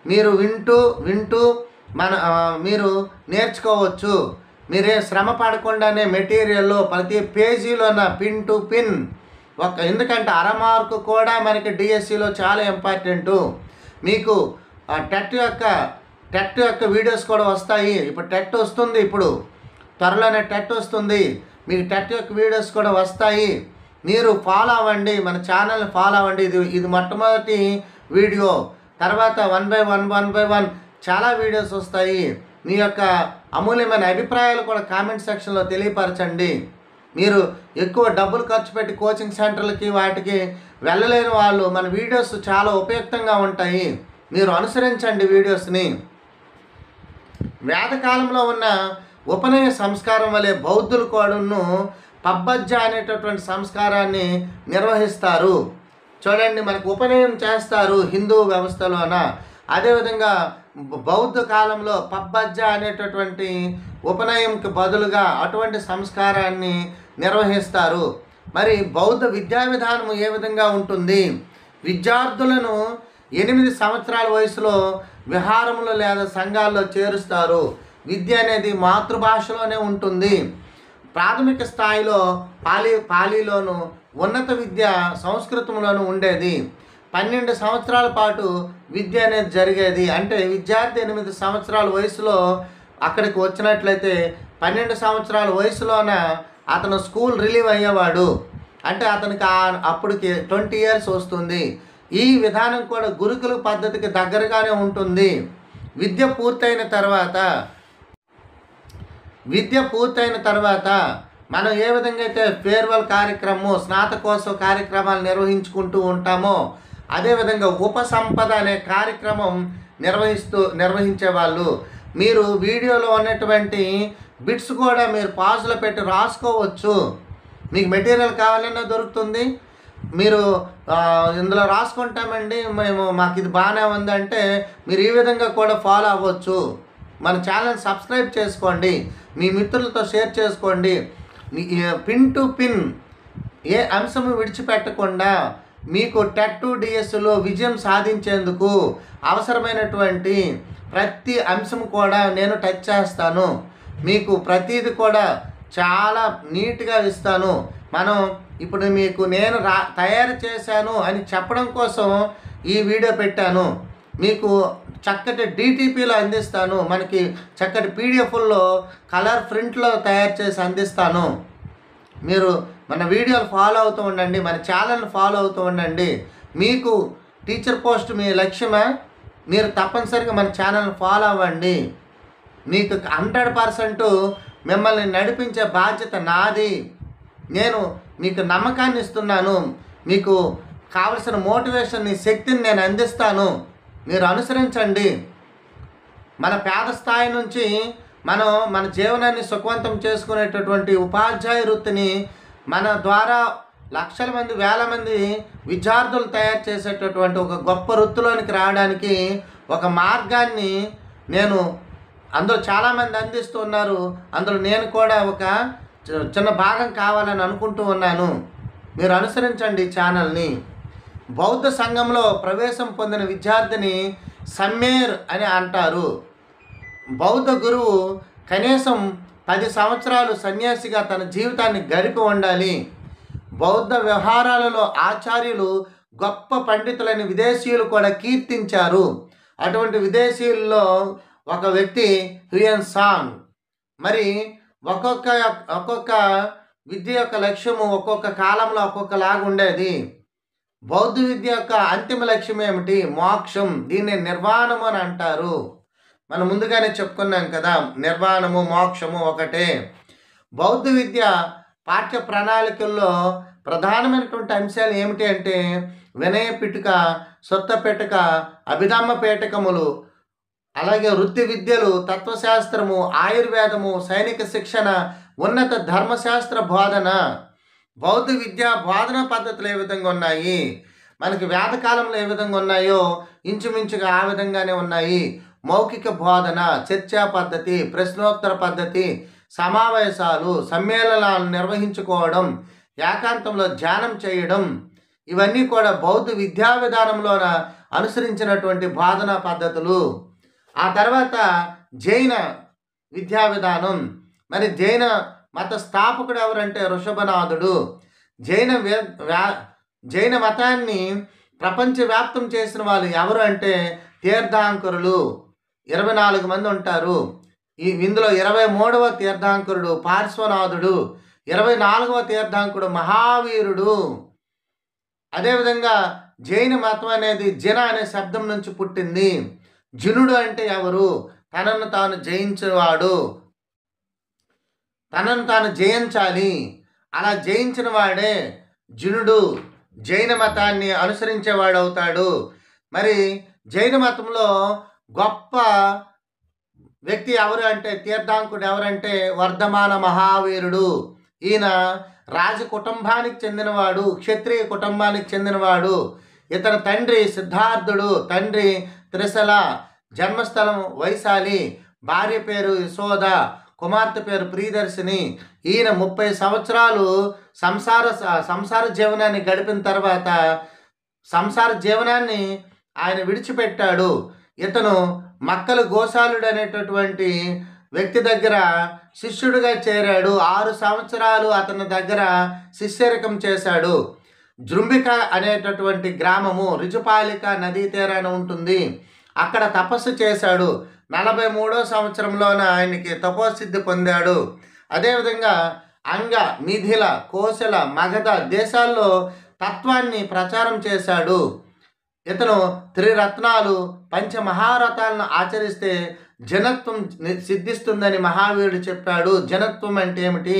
మీరు వింటూ వింటూ మీరు నేర్చుకోవచ్చు. మీరే శ్రమ పడకుండానే మెటీరియల్లో ప్రతి పేజీలోన పిన్ టు పిన్ ఎందుకంటే అరమార్కు కూడా మనకి డిఎస్సిలో చాలా ఇంపార్టెంటు. మీకు టెట్ యొక్క వీడియోస్ కూడా వస్తాయి. ఇప్పుడు టెట్ వస్తుంది, ఇప్పుడు త్వరలోనే టెట్ వస్తుంది. మీకు టెట్ యొక్క వీడియోస్ కూడా వస్తాయి. మీరు ఫాలో అవ్వండి, మన ఛానల్ని ఫాలో అవ్వండి. ఇది మొట్టమొదటి వీడియో. తర్వాత 1 by 1 చాలా వీడియోస్ వస్తాయి. మీ యొక్క అమూల్యమైన అభిప్రాయాలు కూడా కామెంట్ సెక్షన్లో తెలియపరచండి. మీరు ఎక్కువ డబ్బులు ఖర్చు పెట్టి కోచింగ్ సెంటర్లకి వాటికి వెళ్ళలేని వాళ్ళు మన వీడియోస్ చాలా ఉపయుక్తంగా ఉంటాయి. మీరు అనుసరించండి వీడియోస్ని. వేదకాలంలో ఉన్న ఉపనయన సంస్కారం వలె బౌద్ధులు కూడాను పబ్బజ్జ అనేటటువంటి సంస్కారాన్ని నిర్వహిస్తారు. చూడండి, మనకు ఉపనయనం చేస్తారు హిందూ వ్యవస్థలోన. అదేవిధంగా బౌద్ధ కాలంలో పబ్బజ్జ అనేటటువంటి ఉపనయంకి బదులుగా అటువంటి సంస్కారాన్ని నిర్వహిస్తారు. మరి బౌద్ధ విద్యా విధానం ఏ విధంగా ఉంటుంది? విద్యార్థులను 8 సంవత్సరాల వయసులో విహారములు లేదా సంఘాల్లో చేరుస్తారు. విద్య అనేది మాతృభాషలోనే ఉంటుంది. ప్రాథమిక స్థాయిలో పాలీలోను, ఉన్నత విద్య సంస్కృతంలోనూ ఉండేది. 12 సంవత్సరాల పాటు విద్య అనేది జరిగేది. అంటే విద్యార్థి 8 సంవత్సరాల వయసులో అక్కడికి వచ్చినట్లయితే 12 సంవత్సరాల వయసులోన అతను స్కూల్ రిలీవ్ అయ్యేవాడు. అంటే అతనికి అప్పటికి 20 years వస్తుంది. ఈ విధానం కూడా గురుకుల పద్ధతికి దగ్గరగానే ఉంటుంది. విద్య పూర్తయిన తర్వాత మనం ఏ విధంగా అయితే ఫేర్వెల్ కార్యక్రమం, స్నాతకోత్సవ కార్యక్రమాలు నిర్వహించుకుంటూ ఉంటామో అదేవిధంగా ఉపసంపద అనే కార్యక్రమం నిర్వహించేవాళ్ళు. మీరు వీడియోలో ఉన్నటువంటి బిట్స్ కూడా మీరు పాజ్లో పెట్టి రాసుకోవచ్చు. మీకు మెటీరియల్ కావాలన్నా దొరుకుతుంది. మీరు ఇందులో రాసుకుంటామండి మాకు ఇది బాగానే ఉందంటే మీరు ఈ విధంగా కూడా ఫాలో అవ్వచ్చు. మన ఛానల్ సబ్స్క్రైబ్ చేసుకోండి, మీ మిత్రులతో షేర్ చేసుకోండి. పిన్ టు పిన్ ఏ అంశము విడిచిపెట్టకుండా మీకు టెట్ డిఎస్లో విజయం సాధించేందుకు అవసరమైనటువంటి ప్రతి అంశం కూడా నేను టచ్ చేస్తాను. మీకు ప్రతిది కూడా చాలా నీట్గా ఇస్తాను. మనం ఇప్పుడు మీకు నేను తయారు చేశాను అని చెప్పడం కోసం ఈ వీడియో పెట్టాను. మీకు చక్కటి డిటిపిలో అందిస్తాను. మనకి చక్కటి పీడిఎఫ్లో కలర్ ప్రింట్లో తయారు చేసి అందిస్తాను. మీరు మన వీడియోలు ఫాలో అవుతూ ఉండండి, మన ఛానల్ని ఫాలో అవుతూ ఉండండి. మీకు టీచర్ పోస్ట్ మీ లక్ష్యమా? మీరు తప్పనిసరిగా మన ఛానల్ని ఫాలో అవ్వండి. మీకు 100% మిమ్మల్ని నడిపించే బాధ్యత నాది. నేను మీకు నమ్మకాన్ని ఇస్తున్నాను. మీకు కావలసిన మోటివేషన్, శక్తిని నేను అందిస్తాను. మీరు అనుసరించండి. మన పేద స్థాయి నుంచి మన జీవనాన్ని సుఖవంతం చేసుకునేటటువంటి ఉపాధ్యాయ వృత్తిని మన ద్వారా లక్షల మంది, వేల మంది విద్యార్థులు తయారు చేసేటటువంటి ఒక గొప్ప వృత్తిలోనికి రావడానికి ఒక మార్గాన్ని నేను అందులో చాలామంది అందిస్తున్నారు. అందులో నేను కూడా ఒక చిన్న భాగం కావాలని అనుకుంటూ ఉన్నాను. మీరు అనుసరించండి ఛానల్ని. బౌద్ధ సంఘంలో ప్రవేశం పొందిన విద్యార్థిని సమ్మేర్ అని అంటారు. బౌద్ధ గురువు కనీసం 10 సంవత్సరాలు సన్యాసిగా తన జీవితాన్ని గడిపి ఉండాలి. బౌద్ధ వ్యవహారాలలో ఆచార్యులు గొప్ప పండితులని విదేశీయులు కూడా కీర్తించారు. అటువంటి విదేశీయుల్లో ఒక వ్యక్తి హ్యూయన్ సాంగ్. మరి ఒక్కొక్క విద్య యొక్క లక్ష్యము ఒక్కొక్క కాలంలో ఒక్కొక్కలాగా ఉండేది. బౌద్ధ విద్య యొక్క అంతిమ లక్ష్యం ఏమిటి? మోక్షం. దీన్ని నిర్వాణము అని అంటారు. మనం ముందుగానే చెప్పుకున్నాం కదా, నిర్వాణము మోక్షము ఒకటే. బౌద్ధ విద్య పాఠ్య ప్రణాళికల్లో ప్రధానమైనటువంటి అంశాలు ఏమిటి అంటే వినయ పిటుక, సొత్త పిటుక, అభిధమ్మ పేటకములు, అలాగే వృత్తి విద్యలు, తత్వశాస్త్రము, ఆయుర్వేదము, సైనిక శిక్షణ, ఉన్నత ధర్మశాస్త్ర బోధన. బౌద్ధ విద్యా బోధన పద్ధతులు ఏ విధంగా ఉన్నాయి, మనకి వేదకాలంలో ఏ విధంగా ఉన్నాయో ఇంచుమించుగా ఆ విధంగానే ఉన్నాయి. మౌఖిక బోధన, చర్చా పద్ధతి, ప్రశ్నోత్తర పద్ధతి, సమావేశాలు, సమ్మేళనాలు నిర్వహించుకోవడం, ఏకాంతంలో ధ్యానం చేయడం, ఇవన్నీ కూడా బౌద్ధ విద్యా విధానంలోన అనుసరించినటువంటి బోధనా పద్ధతులు. ఆ తర్వాత జైన విద్యా విధానం. మరి జైన మత స్థాపకుడు ఎవరంటే ఋషభనాథుడు. జైన జైన మతాన్ని ప్రపంచవ్యాప్తం చేసిన వాళ్ళు ఎవరు అంటే తీర్థాంకరులు. 24 మంది ఉంటారు. ఇందులో 23వ తీర్థాంకరుడు పార్శ్వనాథుడు, 24వ తీర్థాంకుడు మహావీరుడు. అదేవిధంగా జైన మతం అనేది జిన అనే శబ్దం నుంచి పుట్టింది. జినుడు అంటే ఎవరు? తనను తాను జయించేవాడు, తనను తాను జయించాలి. అలా జయించిన వాడే జినుడు, జైన మతాన్ని అనుసరించేవాడు అవుతాడు. మరి జైన మతంలో గొప్ప వ్యక్తి ఎవరు అంటే తీర్థాంకుడు ఎవరంటే వర్ధమాన మహావీరుడు. ఈయన రాజ కుటుంబానికి చెందినవాడు, క్షత్రియ కుటుంబానికి చెందినవాడు. ఇతని తండ్రి సిద్ధార్థుడు, తండ్రి త్రిశల, జన్మస్థలం వైశాలి, భార్య పేరు యశోద, కుమార్తె పేరు ప్రియదర్శిని. ఈయన 30 సంవత్సరాలు సంసార జీవనాన్ని గడిపిన తర్వాత సంసార జీవనాన్ని ఆయన విడిచిపెట్టాడు. ఇతను మక్కల గోశాలుడు అనేటటువంటి వ్యక్తి దగ్గర శిష్యుడిగా చేరాడు. 6 సంవత్సరాలు అతని దగ్గర శిష్యరికం చేశాడు. జృంబిక అనేటటువంటి గ్రామము రుజుపాలిక నదీ తీరాన ఉంటుంది. అక్కడ తపస్సు చేశాడు. 43వ సంవత్సరంలోన ఆయనకి తపోసిద్ధి పొందాడు. అదేవిధంగా అంగ, మిథిల, కోశల, మగధ దేశాల్లో తత్వాన్ని ప్రచారం చేశాడు. ఇతను త్రిరత్నాలు, పంచమహారథాలను ఆచరిస్తే జనత్వం సిద్ధిస్తుందని మహావీరుడు చెప్పాడు. జనత్వం అంటే ఏమిటి?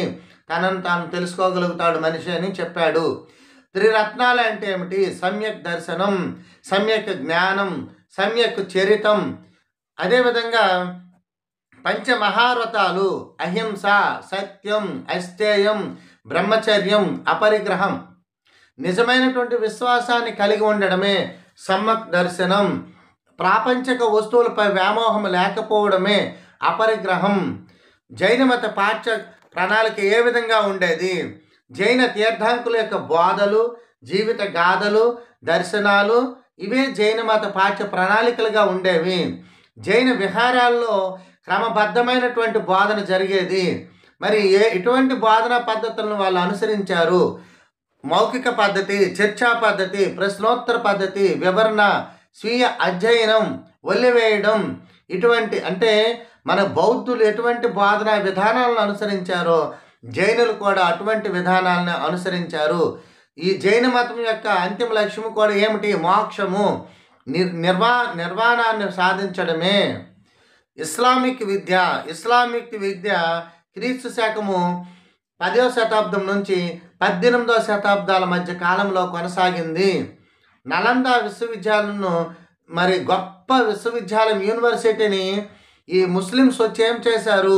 తనను తాను తెలుసుకోగలుగుతాడు మనిషి అని చెప్పాడు. త్రిరత్నాలు అంటే ఏమిటి? సమ్యక్ దర్శనం, సమ్యక్ జ్ఞానం, సమ్యక్ చరితం. అదేవిధంగా పంచమహావ్రతాలు అహింస, సత్యం, అస్థేయం, బ్రహ్మచర్యం, అపరిగ్రహం. నిజమైనటువంటి విశ్వాసాన్ని కలిగి ఉండడమే సమ్మక్ దర్శనం. ప్రాపంచిక వస్తువులపై వ్యామోహం లేకపోవడమే అపరిగ్రహం. జైన మత పాఠ్య ప్రణాళిక ఏ విధంగా ఉండేది? జైన తీర్థాంకుల యొక్క బోధలు, జీవిత గాథలు, దర్శనాలు ఇవే జైన మత పాఠ్య ప్రణాళికలుగా ఉండేవి. జైన విహారాల్లో క్రమబద్ధమైనటువంటి బోధన జరిగేది. మరి ఇటువంటి బోధనా పద్ధతులను వాళ్ళు అనుసరించారు. మౌఖిక పద్ధతి, చర్చా పద్ధతి, ప్రశ్నోత్తర పద్ధతి, వివరణ, స్వీయ అధ్యయనం, వల్లివేయడం. ఇటువంటి అంటే మన బౌద్ధులు ఎటువంటి బోధనా విధానాలను అనుసరించారో జైనులు కూడా అటువంటి విధానాలను అనుసరించారు. ఈ జైన మతం యొక్క అంతిమ లక్ష్యం కూడా ఏమిటి? మోక్షము, నిర్వాణాన్ని సాధించడమే. ఇస్లామిక్ విద్య క్రీస్తు శకము 10వ శతాబ్దం నుంచి 18వ శతాబ్దాల మధ్య కాలంలో కొనసాగింది. నలంద విశ్వవిద్యాలయంను మరి గొప్ప విశ్వవిద్యాలయం యూనివర్సిటీని ఈ ముస్లిమ్స్ వచ్చి ఏం చేశారు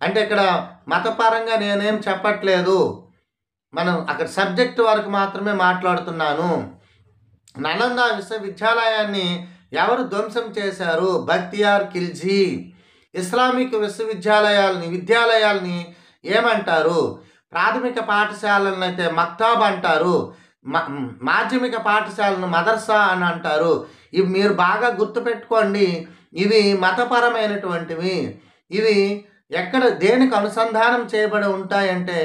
అంటే, ఇక్కడ మతపరంగా నేనేం చెప్పట్లేదు, మనం అక్కడ సబ్జెక్ట్ వరకు మాత్రమే మాట్లాడుతున్నాను. నలంద విశ్వవిద్యాలయాన్ని ఎవరు ధ్వంసం చేశారు? బక్తియార్ ఖిల్జీ. ఇస్లామిక్ విద్యాలయాల్ని ఏమంటారు? ప్రాథమిక పాఠశాలను అయితే మక్తాబ్ అంటారు, మాధ్యమిక పాఠశాలను మదర్సా అని అంటారు. ఇవి మీరు బాగా గుర్తుపెట్టుకోండి. ఇవి మతపరమైనటువంటివి. ఇవి ఎక్కడ దేనికి అనుసంధానం చేయబడి ఉంటాయంటే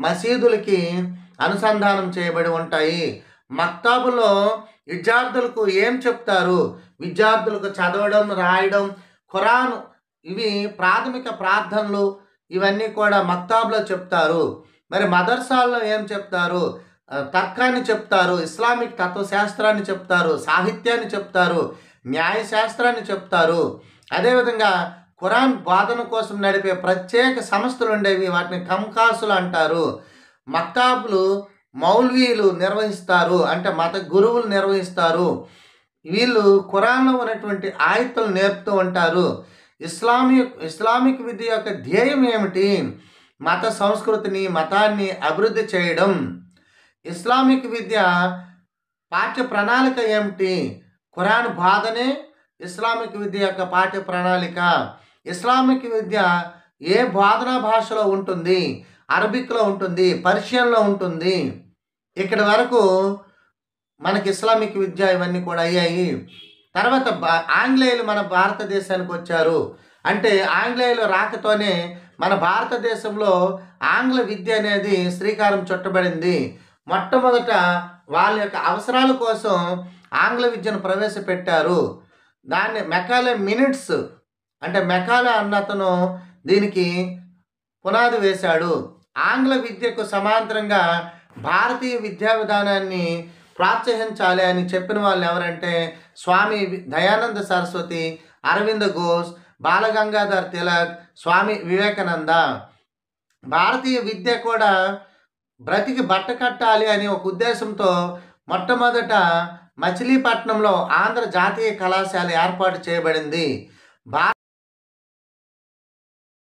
మసీదులకి అనుసంధానం చేయబడి ఉంటాయి. మక్తాబులో విద్యార్థులకు ఏం చెప్తారు? విద్యార్థులకు చదవడం, రాయడం, ఖురాన్, ఇవి ప్రాథమిక ప్రార్థనలు, ఇవన్నీ కూడా మక్తాబ్లో చెప్తారు. మరి మదర్సాల్లో ఏం చెప్తారు? తర్కాన్ని చెప్తారు, ఇస్లామిక్ తత్వశాస్త్రాన్ని చెప్తారు, సాహిత్యాన్ని చెప్తారు, న్యాయశాస్త్రాన్ని చెప్తారు. అదేవిధంగా ఖురాన్ బోధన కోసం నడిపే ప్రత్యేక సంస్థలు ఉండేవి, వాటిని కంకాసులు అంటారు. మక్తాబులు మౌల్వీలు నిర్వహిస్తారు, అంటే మత గురువులు నిర్వహిస్తారు. వీళ్ళు ఖురాన్లో ఉన్నటువంటి ఆయతులు నేర్పుతూ ఉంటారు. ఇస్లామిక్ విద్య యొక్క ధ్యేయం ఏమిటి? మత సంస్కృతిని, మతాన్ని అభివృద్ధి చేయడం. ఇస్లామిక్ విద్య పాఠ్య ప్రణాళిక ఏమిటి? ఖురాన్ బోధనే ఇస్లామిక్ విద్య యొక్క పాఠ్య ప్రణాళిక. ఇస్లామిక్ విద్య ఏ బోధనా భాషలో ఉంటుంది? అరబిక్‌లో ఉంటుంది, పర్షియన్‌లో ఉంటుంది. ఇక్కడి వరకు మనకి ఇస్లామిక్ విద్య ఇవన్నీ కూడా అయ్యాయి. తర్వాత ఆంగ్లేయులు మన భారతదేశానికొచ్చారు. అంటే ఆంగ్లేయులు రాకతోనే మన భారతదేశంలో ఆంగ్ల విద్య అనేది శ్రీకారం చుట్టబడింది. మొట్టమొదట వాళ్ళ యొక్క అవసరాల కోసం ఆంగ్ల విద్యను ప్రవేశపెట్టారు. దాన్ని మెకాలే మినిట్స్ అంటే మెకాలే అన్నతను దీనికి పునాది వేశాడు. ఆంగ్ల విద్యకు సమాంతరంగా భారతీయ విద్యా విధానాన్ని ప్రోత్సహించాలి అని చెప్పిన వాళ్ళు ఎవరంటే స్వామి దయానంద సరస్వతి, అరవింద ఘోష్, బాలగంగాధర్ తిలక్, స్వామి వివేకానంద. భారతీయ విద్య కూడా బ్రతికి బట్ట కట్టాలి అనే ఒక ఉద్దేశంతో మొట్టమొదట మచిలీపట్నంలో ఆంధ్ర జాతీయ కళాశాల ఏర్పాటు చేయబడింది.